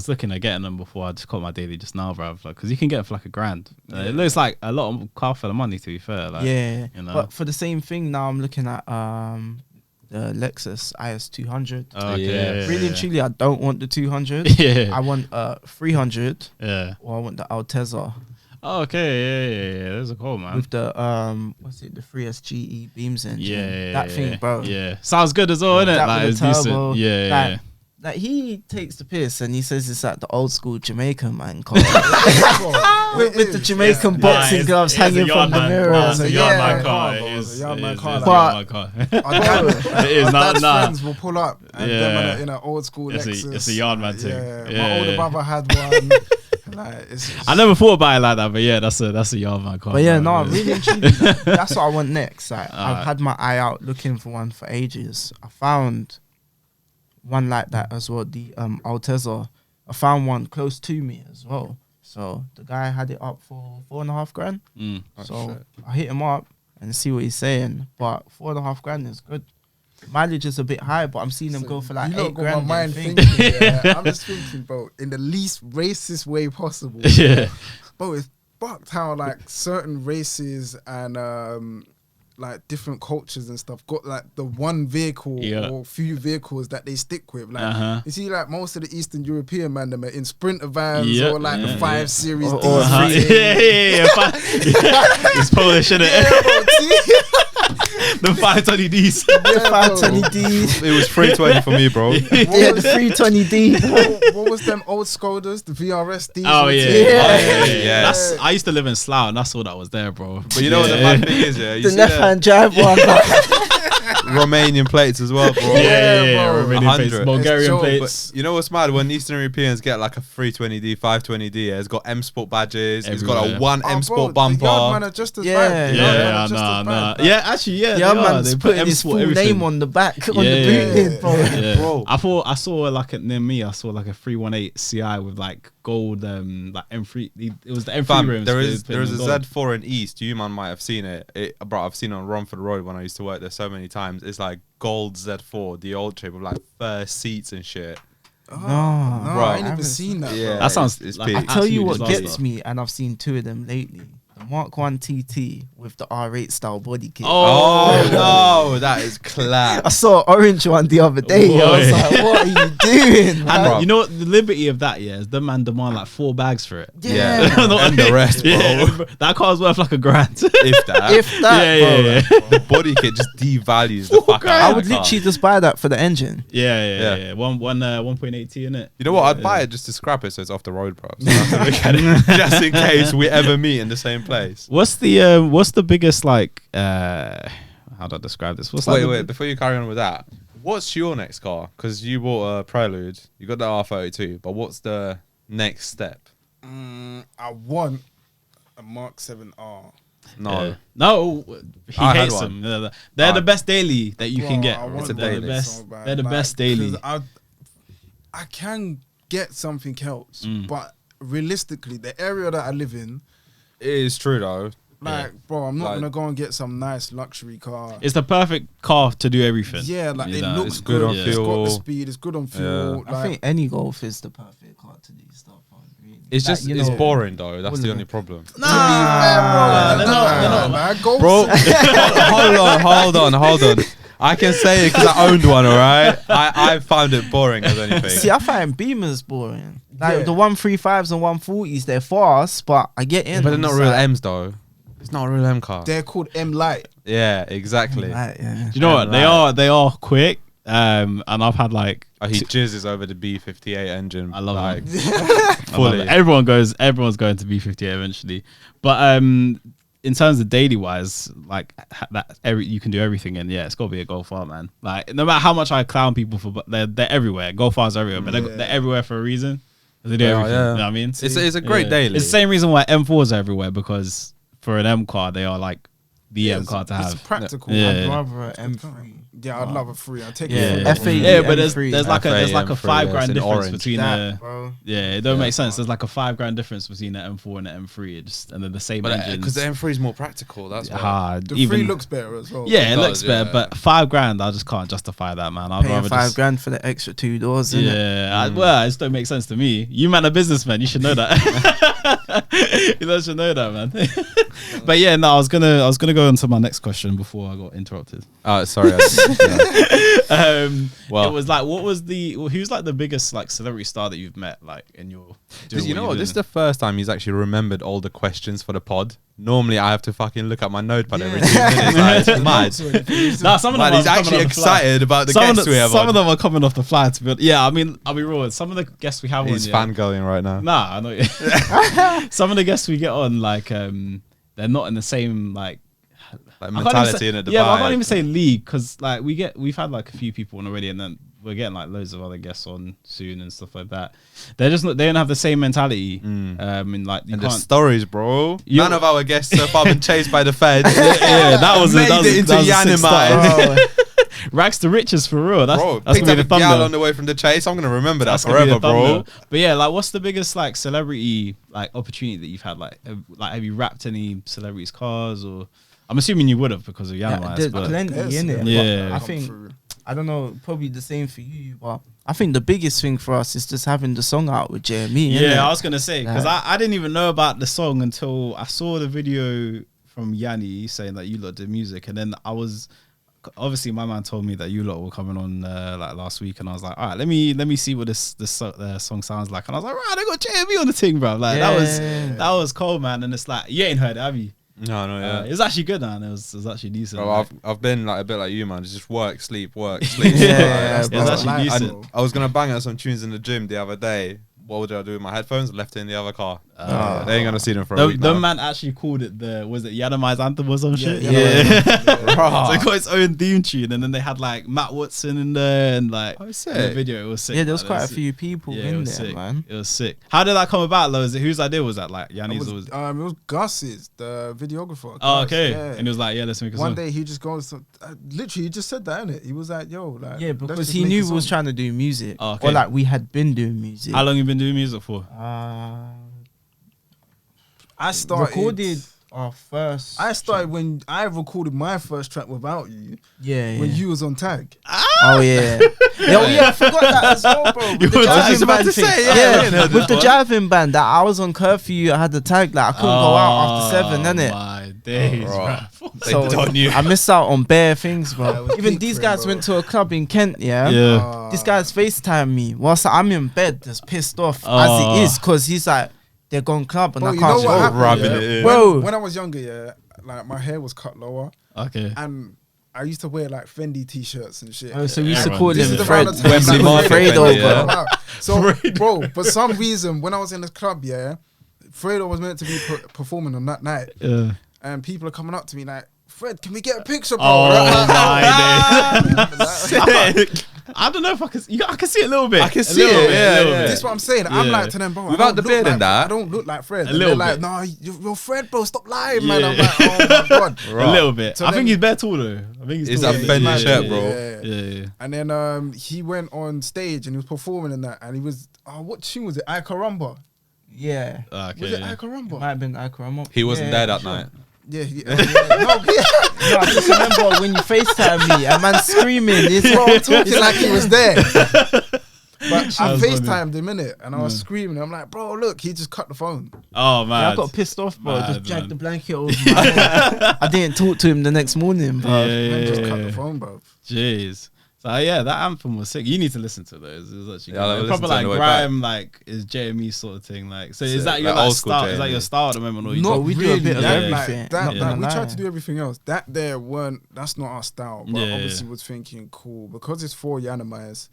looking at getting them before I just caught my daily just now, bro. Like, cause you can get it for like $1,000. It looks like a lot of car full of money, to be fair. Like, yeah, you know. but for the same thing, now I'm looking at the Lexus IS 200. Oh, okay. Yeah. Yeah, Really and truly, I don't want the 200. Yeah. I want 300 Yeah. or I want the Altezza Oh, okay. Yeah. Those are cool, man. with the what's it, the 3SGE beams engine. Yeah. that thing, bro. Yeah. Sounds good as well, innit? That Like, with it's the decent. turbo, Yeah. like, like he takes the piss and he says it's like the old school Jamaican man car. with the Jamaican boxing gloves hanging from the mirror. It's a yard man car. It is a yard man car. It is not. Friends will pull up and them in an old school Lexus. It's a yard man thing. My older brother had one. Like, I never thought about it like that, but yeah, that's a yard man car. But yeah, no, really and truly, that's what I want next. Like, I've had my eye out looking for one for ages. I found one like that as well, the Altezza. I found one close to me as well. So the guy had it up for $4,500. So I hit him up and see what he's saying. But $4,500 is good. Mileage is a bit high, but I'm seeing them go for like $8,000. My mind thinking, I'm just thinking, bro, in the least racist way possible. Yeah. Bro, it's fucked how like certain races and like different cultures and stuff got like the one vehicle or few vehicles that they stick with. Like you see, like most of the Eastern European man, them are in Sprinter vans or like the 5 Series. Yeah. It's Polish, isn't it? The 520Ds. The 520Ds. It was 320 for me, bro. Yeah, the 320D. What was them old Skodas? The VRS Ds? Oh yeah. Yeah. I used to live in Slough, and that's all that was there, bro. But you know what the bad thing is, yeah? You The see left-hand drive one. Romanian plates as well, bro. Yeah, bro. Romanian plates, 100. Bulgarian It's plates. But you know what's mad? When Eastern Europeans get like a 320D, 520D, it's got M Sport badges. It's got a one M Sport bumper. The yard man are just as Yeah. bad. Nah. Yeah, actually, yeah. Yeah, they are. man's They put putting his full everything. name on the back on the boot lid, bro. Yeah. Bro. I saw like near me. I saw like a 318 Ci with like gold, like M3. It was the M3 Fam, rims. there they is put in a gold. Z4 in East. You man might have seen it. Bro, I've seen it on Romford Road when I used to work there so many times. It's like gold Z4, the old shape with like fur seats and shit. No, Bro, I ain't even seen that. Yeah, Bro. That sounds it's like peak. I tell you what Absolute gets disaster. me, and I've seen 2 of them lately. The Mark 1 TT with the R8 style body kit. Oh no, that is I clap. saw an orange one the other day. I was Boy. like, what are you doing? And Bro. you know what? The liberty of that, yeah, is the man demand like 4 bags for it. Yeah, Not and the rest, bro. Yeah, that car's worth like $1,000. If that, If that, Yeah. the body kit just devalues the fuck out I of would the car. literally just buy that for the engine. Yeah. 1.8T in it. You know what? I'd buy it just to scrap it so it's off the road, bro. So I have to look at it just in case we ever meet in the same place. What's the biggest like? How do I describe this? What's like Wait, before you carry on with that, what's your next car? Because you bought a Prelude, you got the R32, but what's the next step? I want a Mark 7R. No. No, he I had hates one. them. They're the best daily that you can Bro, get. I want It's a that daily. Best. bad. They're the Like, best daily. 'cause I can get something else, but realistically, the area that I live in, It is true, though. like, bro, I'm not Like- gonna go and get some nice luxury car. It's the perfect car to do everything. Yeah, like You it know, looks it's good on It's got fuel. the speed. It's good on fuel. I Like, think any Golf is the perfect car to do stuff on. Really. It's Like, just, you it's know, boring, though. That's all the of only it. problem. they're not. Nah, Golf- Bro, hold on. I can say it because I owned one, all right? I found it boring as anything. See, I find Beamers boring. Like Yeah. the 135s and 140s, they're fast, but I get in. But they're I'm not just real like, M's, though. It's not a real M car. They're called M Light. Yeah, exactly. Like, yeah. Do you know what? They are quick. And I've had like Oh, he jizzes over the B58 engine. I love like, him. I love fully. it. Everyone's going to B58 eventually. But in terms of daily wise, like you can do everything in. Yeah, it's got to be a Golf R, man. Like no matter how much I clown people for, but they're everywhere. Golf R's everywhere, but they're everywhere for a reason. They do everything. yeah. You know what I mean? It's a great daily. It's the same reason why M4s are everywhere, because for an M car, they are like the M car to It's have. practical. Yeah. I'd rather an M3. Yeah, I'd love a 3. I'd take Yeah, it. F8. yeah, but there's M3. like a M3, $5,000 yeah, it's in difference orange. between That, bro. it don't make sense. There's like a $5,000 difference between the M4 and the M3, and they're the same But engines. because the M3 is more practical, that's why. hard. The Even 3 looks better as well. yeah, it It looks does, better, yeah. but $5,000, I just can't justify that, man. I'd Paying rather just. $5,000 for the extra 2 doors, innit? Yeah, well, it just don't make sense to me. You man, a businessman, you should know that. You should know that, man. But yeah, no, I was gonna go into my next question before I got interrupted. Oh, sorry. Well, it was like, who's like the biggest like celebrity star that you've met like in your? you know what? This is the first time he's actually remembered all the questions for the pod. Normally, I have to fucking look at my notepad every 2 minutes. Like, it's mad. Nah, some of them He's are actually coming off the fly. excited about the guests we have Some on. of them are coming off the fly. To be honest. Yeah, I mean, I'll be real. Some of the guests we have He's on, fangirling right now. Nah, I know. Some of the guests we get on, like, they're not in the same like mentality in a Dubai. Yeah, but I can't even say league because like we've had like a few people on already, and then we're getting like loads of other guests on soon and stuff like that. They're just not, they don't have the same mentality. And like you And can't. the stories, bro. None of our guests so far been chased by the feds. Yeah, that was Made it into Yiannimize. Rags to riches for real. That's Bro, that's picked gonna up be a the gal thumbnail. on the way from the chase. I'm gonna remember that That's gonna be forever, the thumbnail. bro. But yeah, like, what's the biggest like celebrity like opportunity that you've had? Like, have you wrapped any celebrities' cars, or I'm assuming you would have because of Yiannimize. there's but plenty in it. Yeah. I think I don't know, probably the same for you, but I think the biggest thing for us is just having the song out with JME. yeah, I was gonna say because Yeah. I didn't even know about the song until I saw the video from Yianni saying that you lot did music, and then I was. Obviously, my man told me that you lot were coming on like last week, and I was like, all right, let me see what this song sounds like, and I was like, right, they got JME on the thing, bro. Like that was cold, man. And it's like, you ain't heard it, have you? No, yeah. It was actually good, man. It was actually decent. Bro, like, I've been like a bit like you, man. It's just work, sleep, work, sleep. Yeah, Like, it was actually and decent. I was gonna bang out some tunes in the gym the other day. What would I do with my headphones? Left it in the other car. They ain't gonna see them for a week the now. man actually called it was it Yiannimize anthem or some shit? Yeah. So they got its own theme tune, and then they had like Matt Watson in there, and like Oh, in sick. the video it was sick. Yeah, there was man. quite It a was few sick. people Yeah, it in was there, sick. man. It was sick. How did that come about, though? Is it whose idea was that? Like Yanni's always. It was Gus's, the videographer. Oh, Gus, okay. yeah. And it was like, yeah, let's make a One song. day he just goes to, literally he just said that, innit? He was like, yo, like, Yeah, let's because just he make a knew we was song. trying to do music, Oh, okay. or like we had been doing music. How long you been doing music for? I started recorded our first. I started when I recorded my first track without you. Yeah, When yeah. you was on tag. Oh yeah. Yeah, I forgot that as well, bro. With the was just jiving about band to thing. say, yeah, I didn't know with the this jiving band, that I was on curfew. I had the tag, like I couldn't go out after 7, innit? Oh my days, bro. bro. So I missed out on bare things, Yeah, bro. it was Even peak these for him, guys bro. went to a club in Kent, yeah. Yeah. This guy's FaceTime me whilst I'm in bed, just pissed off Oh. as it is, because he's like, they're gone club and Bro, I you can't know what go. happened? rubbing yeah? it in. Bro. When I was younger, yeah, like my hair was cut lower, Okay. and I used to wear like Fendi t-shirts and shit. Oh, so we used to Everyone call did This him is the Fred. round of time Wembley like, Market Fredo, Fendi, bro. yeah. So, bro, for some reason, when I was in the club, yeah, Fredo was meant to be performing on that night, Yeah. and people are coming up to me like, Fred, can we get a picture, bro? Oh Like, my days. I don't know if I can. I can see it a little bit. I can A see little it, bit, yeah, a little yeah. bit. This is what I'm saying. I'm Yeah. like to them, bro. Without I don't the look beard like, and that. I don't look like Fred. A And little they're like, bit. no, you're Fred, bro. Stop lying, man. I'm Yeah. like, oh my god. A little bit. So I think then- he's bare tall though. I think he's Is tall. that Yeah, Fendi yeah, shirt, yeah, bro? Yeah. Yeah. And then he went on stage and he was performing in that, and he was, what tune was it? I Caramba. Yeah. Okay. Was it yeah. I Caramba? Might have been Akram. He wasn't there that sure. night. Yeah, no, yeah. No, I just remember when you FaceTime me, a man screaming. It's Bro, I'm talking like he was there. But I was funny. FaceTimed him in it, and I was screaming. I'm like, bro, look, he just cut the phone. Oh man. Yeah, I got pissed off, bro. Mad, Just dragged man. the blanket over my head. I didn't talk to him the next morning, bro. Man just cut Yeah. the phone, bro. Jeez. So yeah, that anthem was sick. You need to listen to those. It was actually Yeah, I'll good. listen Proper to it on like the way grime, like is JME sort of thing. Like, so is Sick. that your Like like old school style? Is that JME. your style at the moment, or you Not we do a really. bit of that, everything. like, that, Not like, gonna we lie. tried to do everything else. That there that's not our style. But Yeah, obviously yeah. was thinking cool because it's for Yiannimize,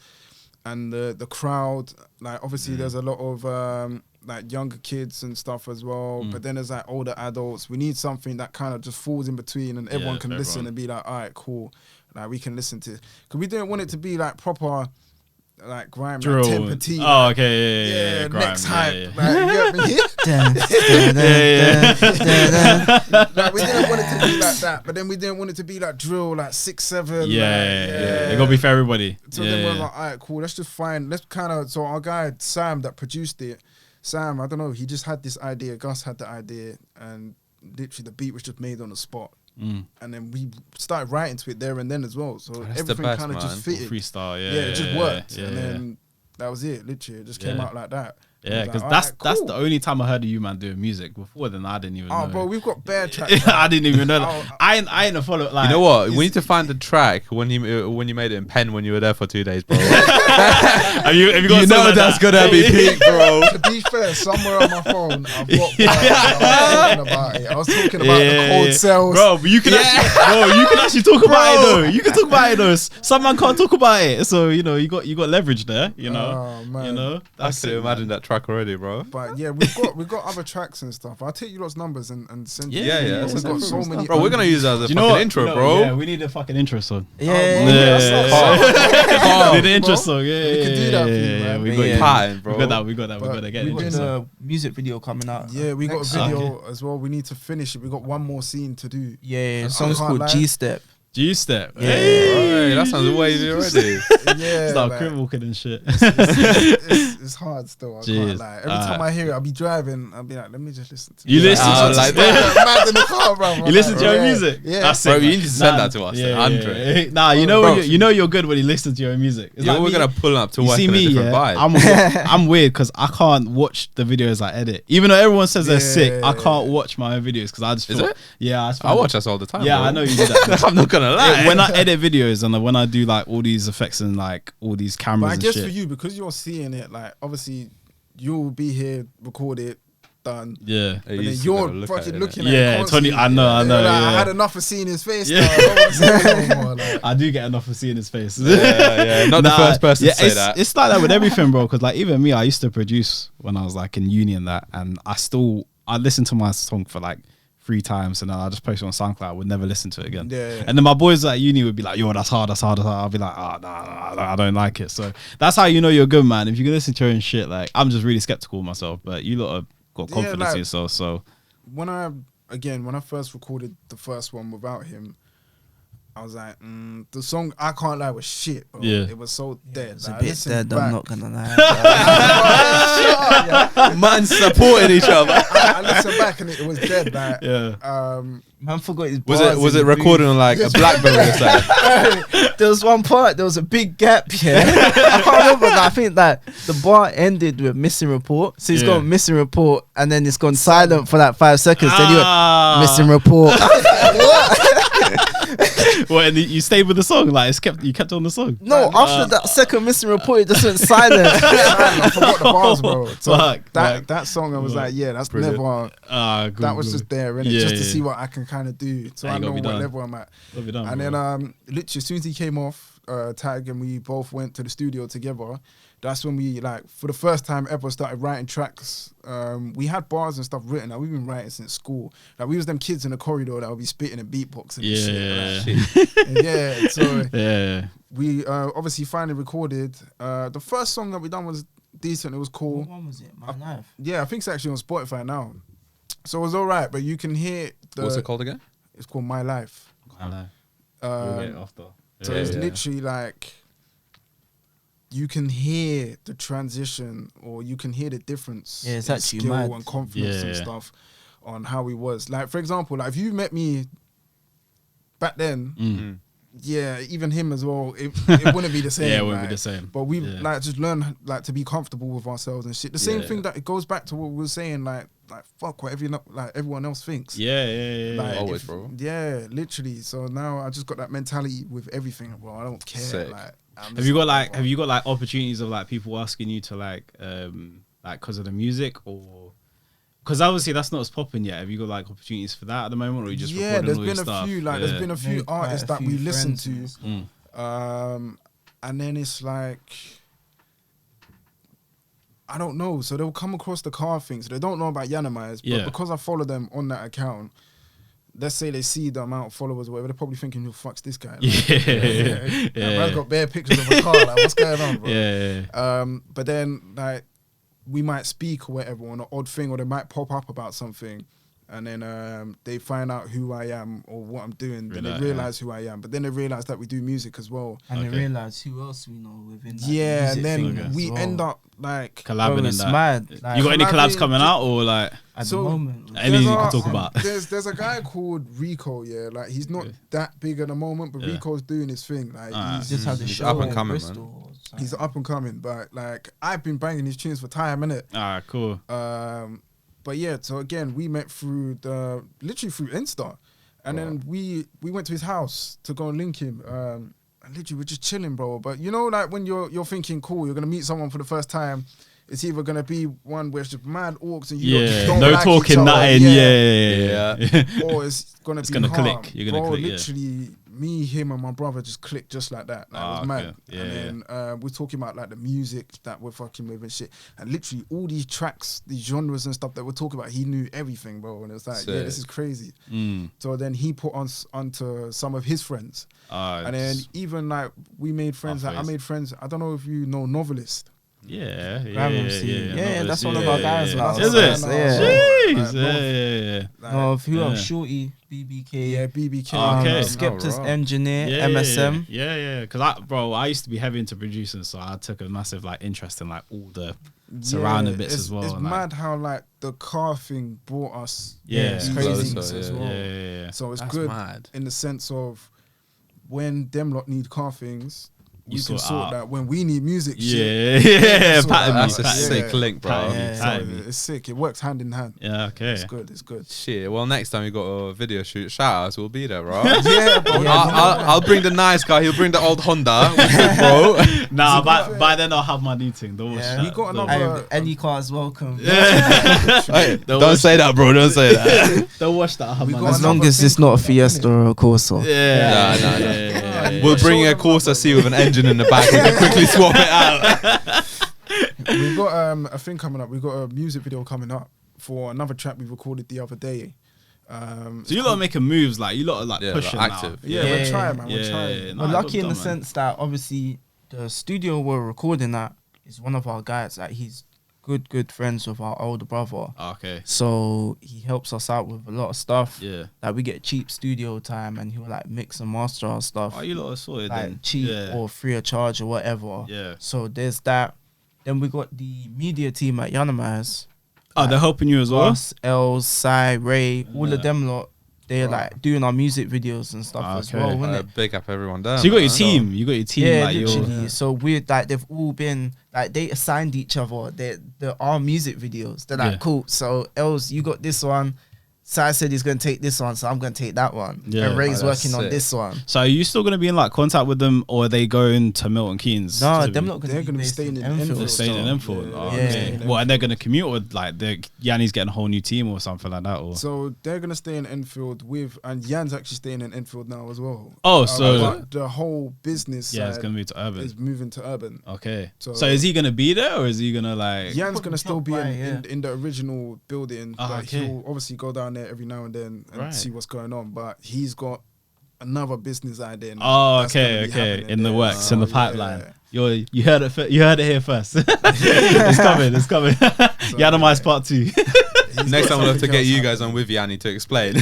and the crowd. Like obviously there's a lot of like younger kids and stuff as well. But then there's like older adults. We need something that kind of just falls in between, and everyone can for listen everyone. and be like, all right, cool. Like we can listen to, because we didn't want it to be like proper. Like grime, drill? like 10 petite. Oh, okay, yeah, grime, next yeah, hype. yeah. Like, you get me? Dun, dun, dun, dun, dun, dun. Like, we didn't want it to be like that, but then we didn't want it to be like drill, like 6, 7. Yeah. It gotta be for everybody. So yeah. then we're like, all right, cool. Let's just let's kind of. So our guy Sam that produced it, Sam, I don't know, he just had this idea. Gus had the idea, and literally the beat was just made on the spot. Mm. And then we started writing to it there and then as well. So That's the everything best, kind of man. just fitted. Freestyle, yeah. Yeah, it just worked. Yeah, and then That was it. Literally, it just came out like that. Yeah, because like, that's cool. the only time I heard of you, man, doing music. Before then, I didn't even know. Oh, bro, we've got bare tracks. I didn't even know that. I ain't a follow. Like, you know what? We need to find the track when you made it in Penn when you were there for 2 days, bro. have you got you know that's gonna be peak, bro. To be fair, somewhere on my phone, I've got I was talking about it. I was talking about the cold cells. Bro, but you can actually talk about it though. You can talk about it though. Some man can't talk about it. So, you know, you got leverage there, you know. Oh, man. You know. I could imagine that track already, bro. But yeah, we've got other tracks and stuff. I'll take you lot's numbers and send you. Yeah. We've got so many. Bro, we're gonna use that as a You know fucking what? intro, bro. Yeah, we need a fucking intro song. Yeah. We need an intro bro. song. Yeah, We can do that for you, man. We got Yeah. you. Pattern, bro. We got that. We got to get we it. got There's a music video coming out. Yeah, we got a next video as well. We need to finish it. We got one more scene to do. Yeah, the I song's can't called lie. G-Step. G-Step. Yeah. Hey, that sounds wavy already. Yeah, Start like, crib walking and shit. it's hard still. I Jeez. can't lie. Every time I hear it, I'll be driving. I'll be like, let me just listen to You it. listen to like Mad in the car, bro. You listen to your music? Yeah. That's Bro, it, you man. need to send that to us, then, Andre. Nah, you know Bro. when you know you're good when you listen to your own music. It's Yeah, like we're me- gonna pull up to You work see in a me, different yeah. vibe. I'm weird because I can't watch the videos I edit. Even though everyone says they're sick, I Yeah. can't watch my own videos because I just Is feel. it? Yeah, I, just I feel- watch us all the time. Yeah, bro. I know you do that. I'm not gonna lie. When I edit videos and when I do like all these effects and like all these But cameras I and guess shit. for you, because you're seeing it, like obviously you'll be here, record it, done. Yeah. Hey, And you then still you're gotta look at fucking it, looking innit? at Yeah, it constantly. I know, Like, yeah. I had enough of seeing his face. Yeah. Now. I don't want to see it no more. Like, I do get enough of seeing his face. Yeah. Not the first person to say it's, that. It's like that with everything, bro. Because like even me, I used to produce when I was like in uni and that, and I listened to my song for like 3 times, and then I just post it on SoundCloud. I would never listen to it again. Yeah. And then my boys at uni would be like, "Yo, that's hard, that's hard, that's hard." I'll be like, "Oh, nah, I don't like it." So that's how you know you're good, man. If you can listen to your own shit, like I'm just really skeptical of myself, but you lot have got Yeah, confidence like- in yourself. So when I first recorded the first one without him, I was like, the song I can't lie was shit, bro. Yeah. It was so dead. It's a Like, bit listen dead, back. I'm not gonna lie. Man supporting each other. I listened back and it was dead. Like, yeah, Man forgot his Was bars it in the recorded booth. on like a BlackBerry or something? There was one part, there was a big gap here. I can't remember. I think that the bar ended with missing report. So he's Yeah. gone missing report, and then it's gone silent for like 5 seconds. Then you went, Ah. missing report. What? And you stayed with the song, like you kept on the song. No, after that second missing report, it just went silent. I forgot the bars, bro. So Fuck, that song, I was like, yeah, that's Brilliant. never. Good, That was just there, innit? Yeah, just to yeah. see what I can kind of do, so Yeah, I you know gotta what be done. level I'm at. What have you done, And bro? then, literally, as soon as he came off tag and we both went to the studio together, that's when we like for the first time ever started writing tracks. We had bars and stuff written. Like, we've been writing since school. Like, we was them kids in the corridor that would be spitting and beatboxing and shit. Like, and yeah, so yeah. we obviously finally recorded. The first song that we done was decent. It was cool. What one was it? My life. Yeah, I think it's actually on Spotify now. So it was all right, but you can hear the. What's it called again? It's called My Life. I know. Um, We'll get it after. So it's literally like you can hear the transition, or you can hear the difference. Yeah, it's in actually skill mad. and confidence and Yeah. stuff on how he was. Like, for example, like if you met me back then, Mm. yeah, even him as well, it wouldn't be the same. Yeah, it wouldn't be like, the same. But we've Yeah. like just learned like to be comfortable with ourselves and shit. The same Yeah. thing that it goes back to what we were saying, like fuck what everyone else thinks. Yeah. Like, Always, bro. Yeah, literally. So now I just got that mentality with everything, bro. I don't care. Sick. Like, Have you got like opportunities of like people asking you to like because of the music, or because obviously that's not as popping yet? Have you got like opportunities for that at the moment, or you just yeah, recording there's all been your a stuff? few like Yeah. there's been a few Made quite artists a that few we listen friends to, and and then it's like I don't know. So they'll come across the car thing, so they don't know about Yiannimize, but Yeah. because I follow them on that account, let's say they see the amount of followers or whatever, they're probably thinking, who fuck's this guy? Like, Yeah. Man's got bare pictures of a car, like what's going on, bro? Yeah. But then like we might speak or whatever on an odd thing, or they might pop up about something, and then they find out who I am or what I'm doing. Then they realize who I am. But then they realize that we do music as well. And Okay. they realize who else we know within that Yeah, music and then thing as we well. end up like Collabing Bro, and it's that. mad. Like, You got any collabs collabing- coming out, or like at So- the moment. Anything you There's can a- talk about? There's a guy called Rico, yeah. Like he's not that big at the moment, but Yeah. Rico's doing his thing. Like Alright. he's Just had a It's show up and in coming, Bristol. He's up and coming, but like I've been banging his tunes for time, innit? Ah, cool. But yeah, so again, we met literally through Insta, and then we went to his house to go and link him. And literally we're just chilling, bro. But you know, like when you're thinking, cool, you're gonna meet someone for the first time. It's either gonna be one where it's just mad orcs and you just don't no like talking, each other. nothing. Yeah. Or it's gonna It's be gonna calm. click. You're gonna click. Literally, me, him, and my brother just clicked just like that. Like, it was mad. Okay. Yeah, and then we're talking about like the music that we're fucking with and shit. And literally all these tracks, these genres and stuff that we're talking about, he knew everything, bro. And it was like, yeah, this is crazy. So then he put us onto some of his friends. And then even like we made friends. Like, I made friends. I don't know if you know Novelist. Yeah, that's one of our guys now. Is it? Yeah. No, who else? Shorty, BBK. Yeah, BBK. Okay. Skepta's engineer, MSM. Yeah. Because I used to be heavy into producing, so I took a massive like interest in like all the surrounding bits as well. It's mad how like the car thing brought us. It's crazy closer, as well. Yeah. So it's That's good mad. in the sense of when them lot need car things. We can sort sort out. that when we need music. That's a sick link, bro. It's sick. It works hand in hand. Yeah, okay. It's good. Shit. Well, next time we got a video shoot, shout outs, we'll be there, bro. Yeah, bro. I'll bring the nice guy. He'll bring the old Honda, bro. Nah, by then I'll have my new thing. Don't watch that. We got another. Any car is welcome. Hey, don't say that, bro. Don't say that. Don't watch that. I'll have my As long as it's not a Fiesta or a Corsa. Yeah. We'll bring a Corsa C with an engine in the back. We can quickly swap it out. We got a thing coming up. We got a music video coming up for another track we recorded the other day. So you lot are making moves, like you lot are like pushing like active. now. Yeah, we're trying, man. We're trying. We're lucky in the sense that obviously the studio we're recording at is one of our guys. Like he's good friends with our older brother. Okay. So he helps us out with a lot of stuff. Yeah. Like we get cheap studio time and he'll like mix and master our stuff. Oh, you lot are sorted like then. cheap or free of charge or whatever. Yeah. So there's that. Then we got the media team at Yiannimize. Oh, they're helping you as well? Us, Els, Sai, Ray, all of them lot. They're like doing our music videos and stuff as well, isn't it? Big up everyone there. So you got your team. You got your team. Yeah, like literally. So we're like they've all been like they assigned each other. They're our music videos. They're like cool. So Els, you got this one. Sai said he's gonna take this one, so I'm gonna take that one. Yeah. And Ray's working sick. on this one. So are you still gonna be in like contact with them, or are they going to Milton Keynes? No, them not They're gonna be staying in Enfield. They're staying in Enfield. Yeah, Oh, yeah. okay. Yeah. Well, and they're gonna commute with like Yanni's getting a whole new team or something like that, or So they're gonna stay in Enfield and Jan's actually staying in Enfield now as well. Oh, so but the whole business it's side gonna be to urban. is moving to urban. Okay. So- So is he gonna be there, or is he gonna like? Jan's gonna still be Right, in the original building, but okay. he'll obviously go down there every now and then and Right. see what's going on. But he's got another business idea now. Oh, that's gonna okay, be okay. happening In the there. works, in the So, pipeline. yeah. You heard it. You heard it here first. It's coming. It's coming. Yiannimize part 2. Next time we'll have to get you guys on with Yianni to explain.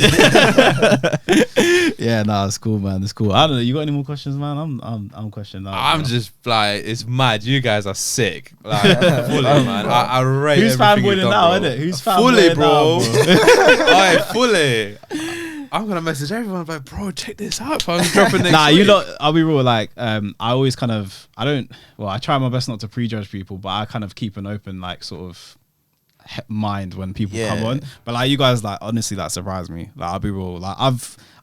Yeah, nah, it's cool, man. It's cool. I don't know. You got any more questions, man? I'm questioning that. I'm just like, it's mad. You guys are sick. Like, fully, man. I rate Who's everything you've fanboying done, now, bro. innit? Who's Fully, fanboying bro. now, Alright, fully. I'm gonna message everyone like, bro, check this out. I'm dropping next Nah, week. you lot. I'll be real. Like, I always kind of. I try my best not to prejudge people, but I kind of keep an open, like, sort of mind when people come on. But like, you guys, like, honestly, that surprised me. Like, I'll be real. Like,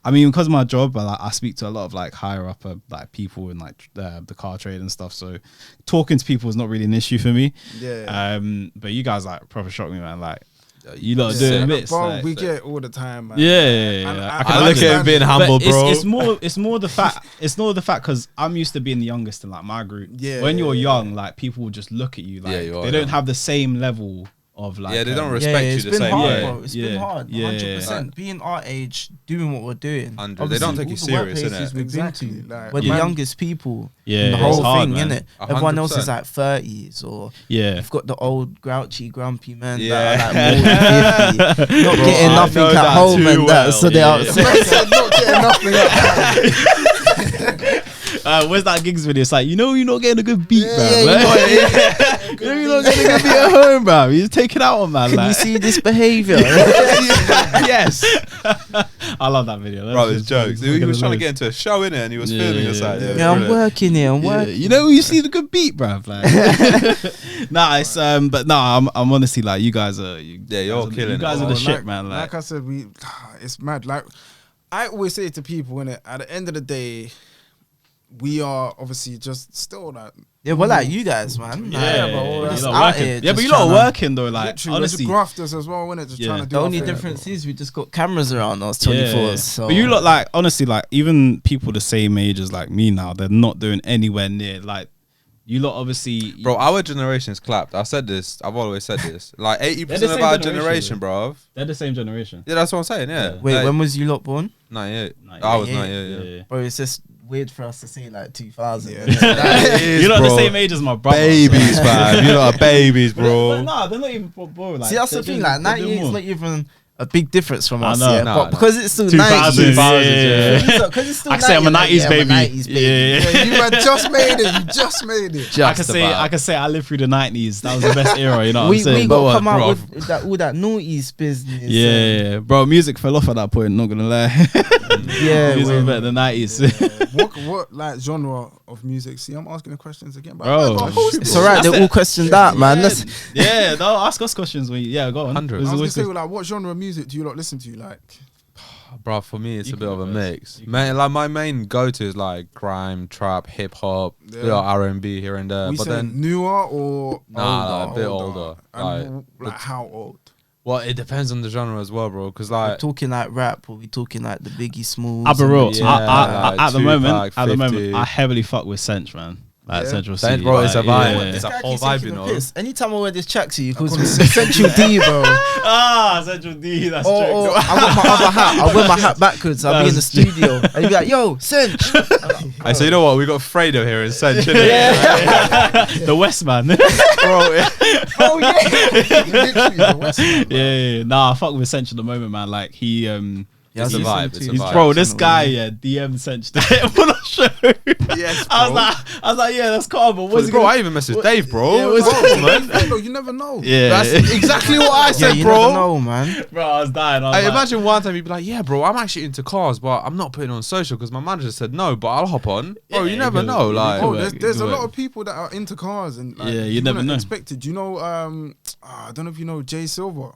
because of my job, I speak to a lot of like higher up like people in like the car trade and stuff. So talking to people is not really an issue for me. Yeah. But you guys like proper shock me, man. Like, you lot are doing bits. Bro, like, we get it all the time, man. yeah. I I look at him being humble, But bro. it's more the fact. It's more the fact because I'm used to being the youngest in like my group. Yeah, When you're yeah, young, like people will just look at you like you are they don't young. have the same level of like. Yeah, they don't um, respect you it's the been same hard, way. bro. It's been hard, 100%. Being our age, doing what we're doing. 100. They don't take you Obviously, all the serious, workplaces innit? we've Exactly, been to, like, we're the man- youngest people Yeah, in the it's whole hard, thing, man. innit? Everyone else 100%. is like 30s, or Yeah. you've got the old grouchy, grumpy men Yeah. that are like more than 50, not getting I nothing know at that home too and that, well. so they're Yeah. outside. Not getting nothing up. Where's that gigs video? It's like, you're not getting a good beat, bro. Yeah, You're not getting a good beat at home, bro. You're taking out on man. Can like. you see this behaviour? Yes. I love that video. Bro, it's jokes. He was trying to get into a show, innit? And he was filming us out. Yeah, I'm working here. I'm working. You know, you see the good beat, bruv. Like, nah, it's but nah, I'm honestly like, you guys are. You're killing. You guys are the shit, man. Like I said, it's mad. Like I always say to people, innit, at the end of the day, we are obviously just still like. Yeah, well, like you guys, man. But you lot are working though. Like, honestly, we're grafters as well, innit? Just trying to do. The only difference is we just got cameras around us 24. So. But you lot, like, honestly, like, even people the same age as like me now, they're not doing anywhere near like. You lot obviously, bro. Our generation's clapped. I said this. I've always said this. Like 80% of our generation, bro. They're the same generation. Yeah, that's what I'm saying. Yeah. Wait, when was you lot born? 98. I was 98. Yeah. Bro, it's just weird for us to say like 2000. Yeah. You're not the same age as my brother. Babies, man. You're not babies, bro. But nah, they're not even bro. Like, see, that's the thing. Like 98 is not even a big difference from us, but because it's still 90s, 2000s, because it's still I can say I'm a 90s baby. Yeah, you man just made it. You just made it. I can say I lived through the 90s. That was the best era. You know what I'm saying? We got to come out with all that noughties business. Yeah, bro. Music fell off at that point. Not gonna lie. Yeah, music was better than the 90s. What like genre of music? See, I'm asking the questions again, bro. It's alright. They're all questioned that, man. Yeah, no, ask us questions. Go on. 100. I was gonna say, like, what genre of music do you lot listen to? Like, bro, for me, it's a bit of a mix. Like my main go-to is like grime, trap, hip hop, bit of R&B here and there. But then newer or a bit older. Like how old? Well, it depends on the genre as well, bro. Because like, we're talking like rap, or we talking like the Biggie Smalls. I'll be real. Like at the moment, I heavily fuck with Sench, man. Like Central City, bro, it's a vibe. Yeah. It's a whole vibe, you know. Anytime I wear this track to you, because it's Central D, bro. Central D, that's true. I got my other hat. I wear my hat backwards. I'll be in the studio, and you'll be like, "Yo, Cinch." So you know what? We got Fredo here in Cinch. The West man, bro. Oh yeah, literally the West man. Yeah. Nah, I fuck with Cinch at the moment, man. Like he it's a vibe. It's a vibe. Bro, this guy, DM Cinch on a show. Yes, I was like, yeah, that's cool. But what's bro? I even messaged Dave, bro. Man, you never know. Yeah, that's exactly what I said, you bro. Never know, man. Bro, I was dying. I imagine one time you'd be like, yeah, bro, I'm actually into cars, but I'm not putting it on social because my manager said no, but I'll hop on. Bro, you never know. Like, there's a lot of people that are into cars, and like, you never know. Expected. You know, I don't know if you know Jay Silver.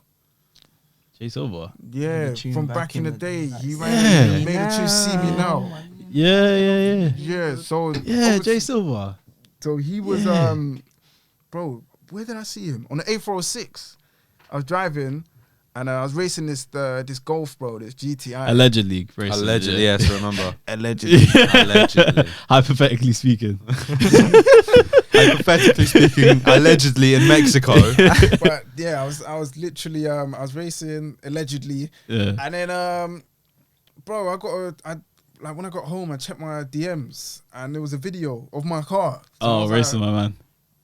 Jay Silver. Yeah, from back in the day. He made a tune See Me Now. Yeah. Yeah, so Jay Silver. So he was bro, where did I see him? On the A406. I was driving and I was racing this Golf, bro, this GTI. Allegedly, yes, remember. Allegedly. Hypothetically speaking. Hypothetically speaking, allegedly in Mexico. But yeah, I was literally I was racing allegedly. Yeah. And then bro, like when I got home I checked my DMs and there was a video of my car. So racing, my man.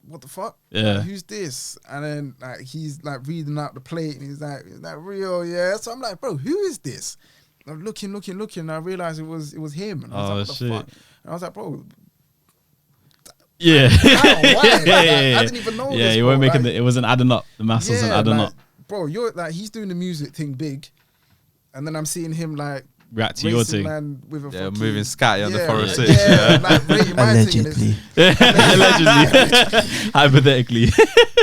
What the fuck? Yeah. Like, who's this? And then like he's like reading out the plate and he's like, is that real? Yeah. So I'm like, bro, who is this? And I'm looking, and I realized it was him. And I was like, what the fuck? And I was like, bro. Yeah. Why? I didn't even know this. Yeah, you weren't making it wasn't adding up. The maths wasn't adding up. Bro, you're like, he's doing the music thing big. And then I'm seeing him like react to your thing. Man with a moving scat on the 406. Like rating my allegedly. Allegedly. Hypothetically.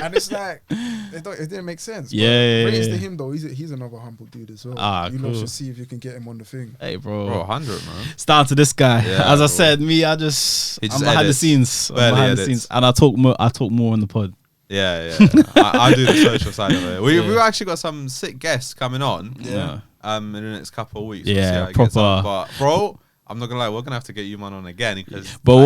And it's like, it didn't make sense. Yeah. Praise to him though. He's another humble dude as well. You know, should see if you can get him on the thing. Hey, bro. 100, man. It's down to this guy. Yeah, as I said, I'm behind the scenes. And I talk more on the pod. Yeah. I do the social side of it. We've actually got some sick guests coming on. Yeah. In the next couple of weeks. Yeah, we'll proper. But bro, I'm not gonna lie, we're gonna have to get you man on again because. But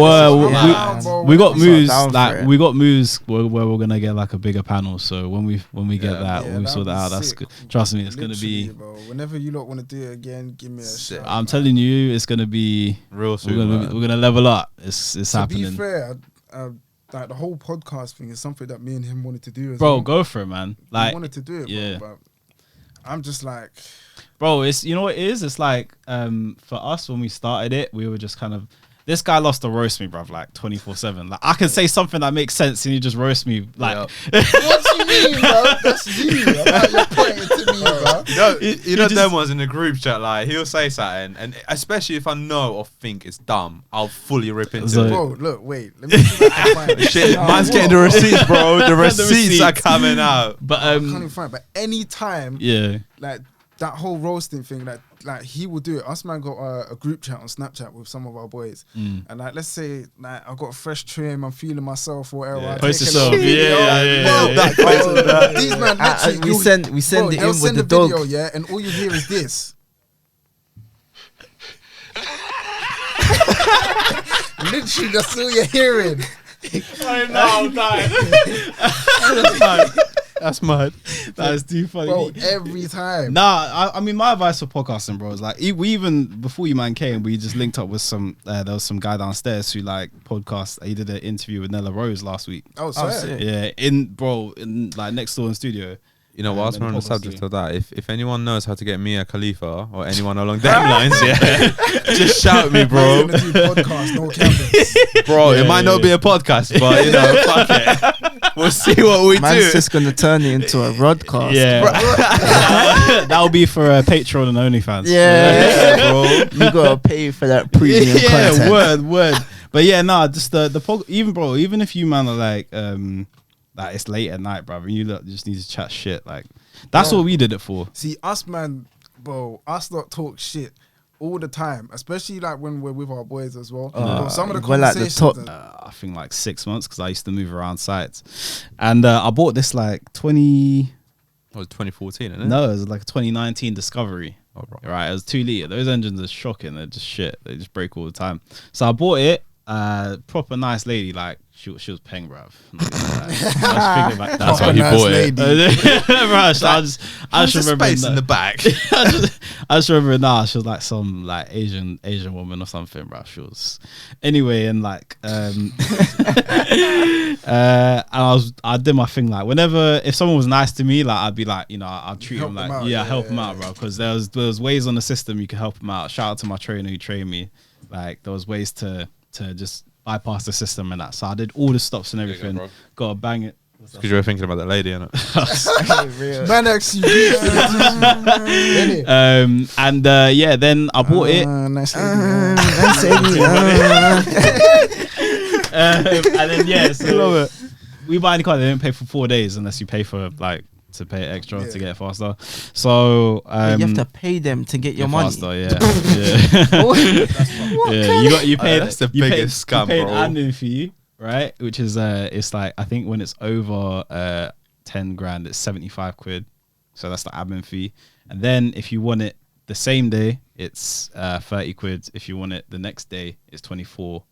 we got moves like we got moves where we're gonna get like a bigger panel. So when we get that, when we sort that out, that's good. Trust me, it's gonna be. Bro, whenever you lot want to do it again, give me a shot. I'm telling you, it's gonna be real soon. We're gonna level up. It's happening. To be fair, like the whole podcast thing is something that me and him wanted to do as well. well. Go for it, man. Like, we wanted to do it, yeah. But I'm just like, bro, it's, you know what it is? It's like, for us, when we started it, we were just kind of, this guy loves to roast me, bruv, like 24/7. Like, I can say something that makes sense and he just roast me. Like, what do you mean, bro? That's you. Like, you're pointing to me, bro. You know them ones in the group chat, like he'll say something, and especially if I know or think it's dumb, I'll fully rip into it. Bro, look, wait. Let me see if I can find it. Shit, man's getting the receipts, bro. The receipts are coming out. But I can't even find it. But any time, yeah, like that whole roasting thing, like he will do it. Us man got a group chat on Snapchat with some of our boys, and like let's say like I got a fresh trim, I'm feeling myself or whatever. I post take a yourself, video. These man, literally, we send it in with the video, dog. yeah, and all you hear is this. Literally, that's all you're hearing. I know, I'm dying. That's mad. That is too funny. Bro, every time. Nah, I mean, my advice for podcasting, bro, is like, we even, before you man came, we just linked up with some, there was some guy downstairs who like podcast, he did an interview with Nella Rose last week. Oh, sorry. Yeah, in like next door in studio. You know, whilst we're on the subject of that, if anyone knows how to get Mia Khalifa or anyone along them lines, just shout me, bro. Gonna do podcast, no cameras. Bro, it might not be a podcast, but you know, fuck it. We'll see what we Man's do. just gonna turn it into a broadcast. Yeah, that'll be for Patreon and OnlyFans. Yeah, bro. You gotta pay for that premium content. Word. But yeah, nah, just even if you man are like it's late at night, bro, and you just need to chat shit, like that's what we did it for. See, us man, bro, us lot talk shit all the time, especially like when we're with our boys as well. Bro, some of the conversations. I think like 6 months because I used to move around sites, and I bought this like 2014, isn't it? No, it was like a 2019 Discovery. Oh, right, it was 2 litre. Those engines are shocking. They're just shit. They just break all the time. So I bought it. Proper nice lady, like she was paying, bruv. That's why you bought it. I just remember space in the back. I just remember she was like some like Asian woman or something, bruv. She was anyway, and like and I did my thing, like whenever if someone was nice to me, like I'd be like, you know, I'd treat them like help them out, bro, because there was ways on the system you could help them out. Shout out to my trainer who trained me. Like there was ways to just bypass the system and that. So I did all the stops and everything. Gotta bang it. Because you were thinking about that lady, innit? Man, actually, and then I bought it. Nice And then so we buy any car, they don't pay for 4 days unless you pay for like to pay extra to get it faster. So you have to pay them to get your money. Faster, you pay. That's the biggest scam, you pay bro. an admin fee, right? Which is it's like I think when it's over 10 grand, it's 75 quid. So that's the admin fee. And then if you want it the same day, it's 30 quid. If you want it the next day, it's 24.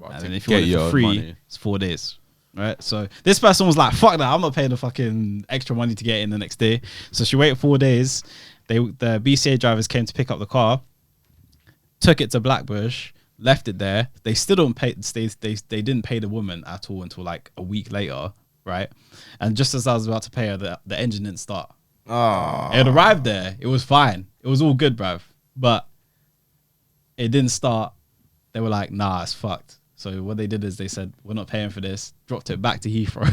And then if you want it for free, it's 4 days. Right, so this person was like, "Fuck that! I'm not paying the fucking extra money to get in the next day." So she waited 4 days. The BCA drivers came to pick up the car, took it to Blackbush, left it there. They still don't pay. They didn't pay the woman at all until like a week later, right? And just as I was about to pay her, the engine didn't start. Oh, It arrived there. It was fine. It was all good, bruv. But it didn't start. They were like, "Nah, it's fucked." So what they did is they said, "We're not paying for this," dropped it back to Heathrow,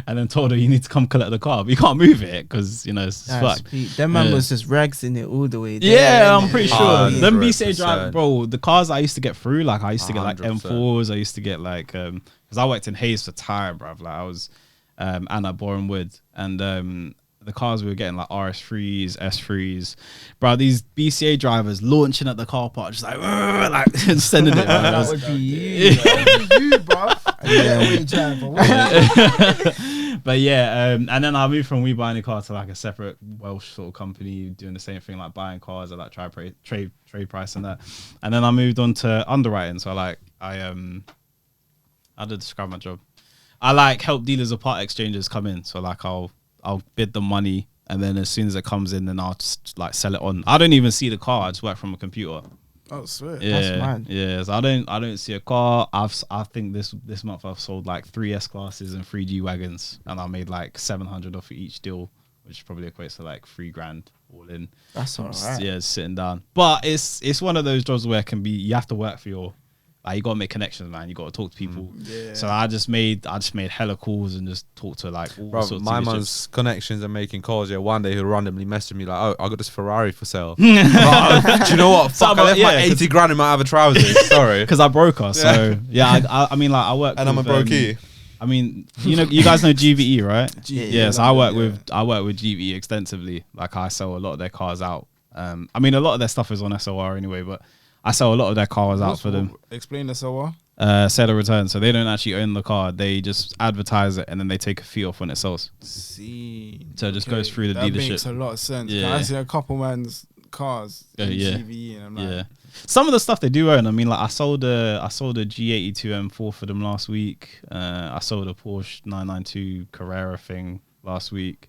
and then told her, "You need to come collect the car, but you can't move it because, you know, it's fucked." Them man was just rags in it all the way there. Yeah, I'm pretty sure. Them 100%. BCA drive, bro, the cars I used to get through, like I used to get like 100%. M4s, I used to get like, because I worked in Hayes for time, bruv. Like I was, and at Boreham Wood, and the cars we were getting like RS3s, S3s, bro. These BCA drivers launching at the car park, just like sending it. That would be you. bro. But yeah, and then I moved from We Buy Any Car to like a separate Welsh sort of company doing the same thing, like buying cars at like trade price and that. And then I moved on to underwriting. So how to describe my job? I like help dealers of part exchanges come in. So like I'll bid the money, and then as soon as it comes in, then I'll just like sell it on. I don't even see the car. I just work from a computer. Oh, sweet. Yeah, That's mad. yeah. So I don't see a car. I think this month I've sold like 3 S classes and 3 G wagons, and I made like 700 off each deal, which probably equates to like $3,000 all in. That's all right. Yeah, sitting down. But it's one of those jobs where you have to work for your Like you gotta make connections, man. You gotta talk to people. Yeah. So I just made hella calls and just talked to like all Bro, sorts my of man's connections and making calls. Yeah, one day he'll randomly message me like, "Oh, I got this Ferrari for sale." Like, oh, do you know what? Fuck, I left my 80 grand in my other trousers. Sorry, because I broke her. So I mean, like I work and I'm a with, brokey. I mean, you guys know GVE, right? Yeah, so I work with GVE extensively. Like I sell a lot of their cars out. I mean, a lot of their stuff is on SOR anyway, but I sell a lot of their cars out for them. Explain the SOR. Sell or return. So they don't actually own the car. They just advertise it and then they take a fee off when it sells. See. So it just goes through the dealership. That makes a lot of sense. Yeah. I see a couple man's cars in GVE and I'm like, some of the stuff they do own. I mean, like I sold a G82 M4 for them last week. I sold a Porsche 992 Carrera thing last week.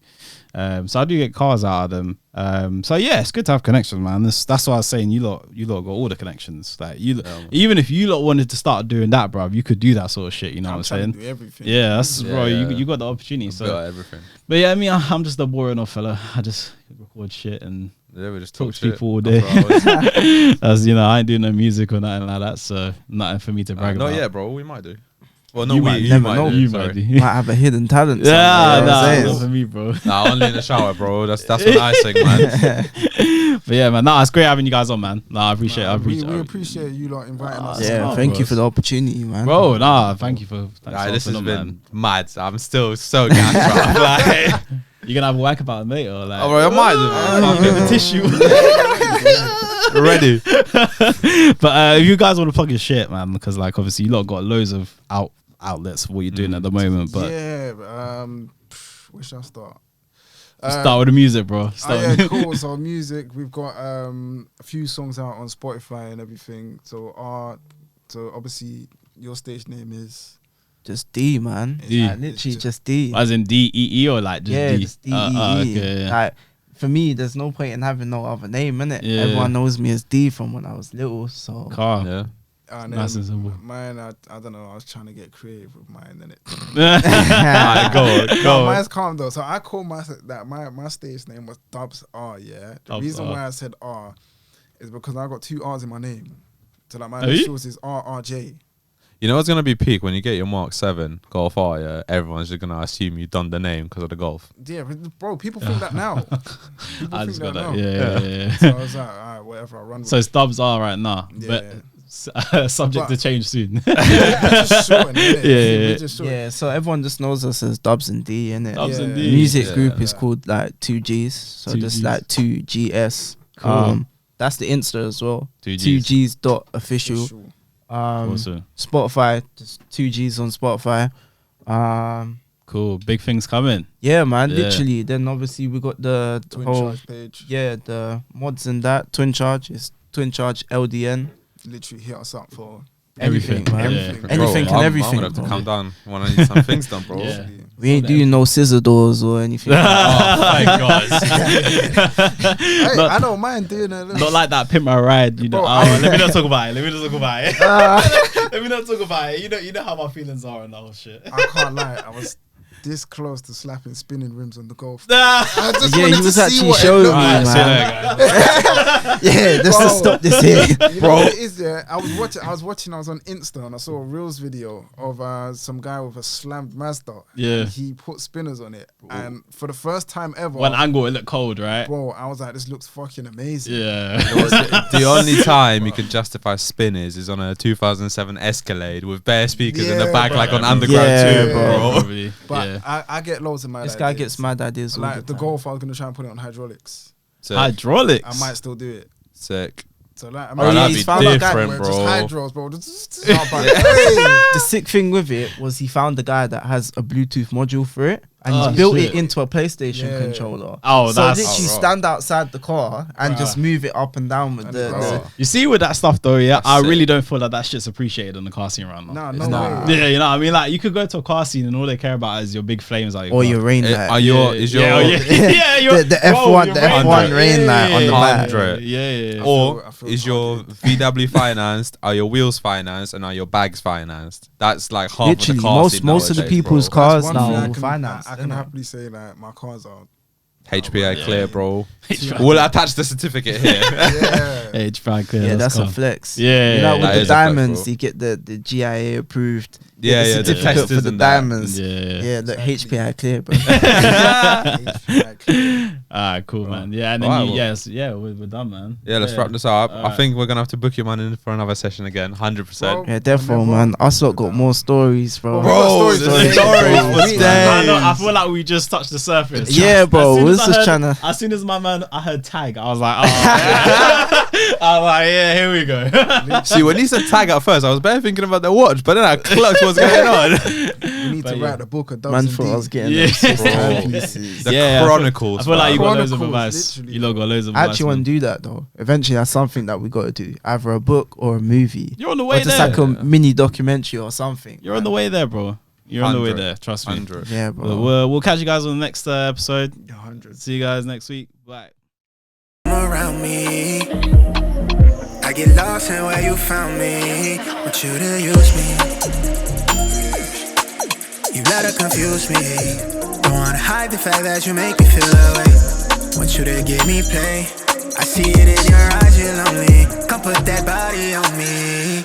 So I do get cars out of them. So yeah, it's good to have connections, man. That's why I was saying you lot got all the connections. Like even if you lot wanted to start doing that, bro, you could do that sort of shit. You know what I'm saying? To do everything. Yeah, that's bro. You got the opportunity. So everything. But yeah, I mean, I'm just a boring old fella. I just record shit and we just talk to shit. people all day. As you know, I ain't doing no music or nothing like that, so nothing for me to brag about. Not yet, bro. We might do. Well, no, You we might you never might know. do. You Sorry. might do. Might have a hidden talent. Yeah, somewhere, not for me, bro. Nah, only in the shower, bro. That's what I sing, man. But yeah, man, it's great having you guys on, man. I appreciate it. We appreciate you lot inviting us. Yeah, thank you for the opportunity, man. Bro, thank you for This has man. been mad. I'm still so gassed, bro. Like, You gonna have a whack about it, mate, or like? oh, bro, I might Get the tissue. ready. But if you guys want to plug your shit, man, because like obviously you lot got loads of outlets for what you're doing at the moment. But where should I start? start with the music, bro. Cool. So music, we've got a few songs out on Spotify and everything. So obviously your stage name is Just D, man. D. Like, literally just D. As in DEE or like just D? Just D. Okay, yeah. Like for me, there's no point in having no other name, innit? Yeah. Everyone knows me as D from when I was little. So Car. Yeah. Nice and simple. Mine, I don't know. I was trying to get creative with mine, innit? Alright, go on. Mine's calm though. So I call my stage name was Dubs R. Yeah. The Dubs reason R. why I said R is because I got 2 R's in my name. So like my Are you? initials is RRJ. You know what's gonna be peak when you get your Mark 7 Golf R? Yeah, everyone's just gonna assume you've done the name because of the Golf. Yeah, bro. People think that now. People I think just got that that. now. Yeah. So I was like, all right, whatever. I run with So it's Dubs R right now, Yeah. but subject to change soon. just shorten, innit? Yeah. We just shorten. yeah, so everyone just knows us as Dubs and D, innit? Dubs and Yeah. D. Music Yeah. group is called like 2Gs. So 2 just Gs. like 2GS. Cool. That's the Insta as well. 2Gs. 2Gs.official. Official. Awesome. Spotify, just 2Gs on Spotify. Cool. Big things coming. Yeah, man, Yeah. literally. Then obviously we got the Twin whole charge page. the mods and that. Twin Charge is Twin Charge LDN. Literally hit us up for Everything, man. yeah. Everything. Anything Bro, and I'm everything, gonna have to bro. calm down when I need some things done, bro. Yeah. We ain't doing no scissor doors or anything. Oh my god. Hey, Not- I don't mind doing a little. Not like that pimp my ride, you know. Bro, Let me not talk about it. Let me not talk about it. Let me not talk about it. You know how my feelings are on that whole shit. I can't lie. I was this close to slapping spinning rims on the Golf. Nah. I just Yeah, wanted you to was see actually what it showing looked me, like. man. Guys. Yeah, just to Bro. stop this here. You know what it is, yeah? I was watching, I was on Insta and I saw a Reels video of some guy with a slammed Mazda. Yeah. And he put spinners on it. And for the first time ever, One angle, it looked cold, right? bro, I was like, this looks fucking amazing. Yeah. The only time you can justify spinners is on a 2007 Escalade with bare speakers in the Yeah, back, bro. like on Underground Yeah, 2, bro. bro. Probably. But Yeah. I get loads of mad This guy ideas. gets mad ideas all Like the time. Golf, I was going to try and put it on hydraulics. Sick. Hydraulics. I might still do it. Sick. So like, Oh, that'd he's be found that guy different, where bro. Just hydros, bro. Just not bad. Hey! The sick thing with it was he found a guy that has a Bluetooth module for it, and Oh, he's built shit. it into a PlayStation Yeah. controller. Oh, so that's literally Oh, right. stand outside the car and Bruh. just move it up and down with And the. bro. You see with that stuff though, yeah, That's I sick. really don't feel like that shit's appreciated on the car scene right now. Nah, It's no not. way. Yeah, you know what I mean? Like you could go to a car scene and all they care about is your big flames out Or your car. rain Are light. your is your yeah, your, The bro, F1 your the rain F1 light. rain light on the back. 100. Yeah. or I feel is your VW financed? Are your wheels financed? And are your bags financed? That's like half Literally, of the car scene most of the nowadays, people's bro. cars That's one now thing are I can financed. I can innit? happily say like my cars are HPA clear, bro. HPA. We'll attach the certificate here. Yeah. HPA clear. Yeah, let's that's a go. flex. Yeah, You know, yeah, with that the is a flex, diamonds, bro. you get the GIA approved. Yeah, the yeah, the certificate testers for the and that. diamonds. Yeah. Yeah, look, HPI clear, bro. Alright, cool, man. Yeah, and then Alright, we're done, man. Yeah, let's wrap this up. I Alright. think we're gonna have to book you, man, in for another session again. 100%. Bro. Yeah, therefore, man. Us lot got more stories, bro. Bro, Stories there's for stories days, for bro. days. I know. I feel like we just touched the surface. Yeah, bro. As soon We're as I just heard- trying to. As soon as I heard tag, I was like, oh. I was like, yeah, here we go. See, when he said tag at first, I was better thinking about the watch, but then I clocked what's going on. We need to write the book of Dubs Man and thought I was D. getting Yeah. them 6 Bro. timepieces. The Yeah, Chronicles. I feel like you got loads of Chronicles, advice. literally. You lot got loads of I advice. actually want man. to do that though. Eventually, that's something that we got to do. Either a book or a movie. You're on the Or way just there. like a mini documentary or something. You're on the way there, bro. You're on the way 100. there. Trust me. 100. Yeah, But bro. we'll catch you guys on the next episode. 100. See you guys next week. Bye. Around me, I get lost in where you found me. Want you to use me. You let her confuse me. Don't wanna hide the fact that you make me feel away. Want you to give me play. I see it in your eyes, you're lonely. Come put that body on me.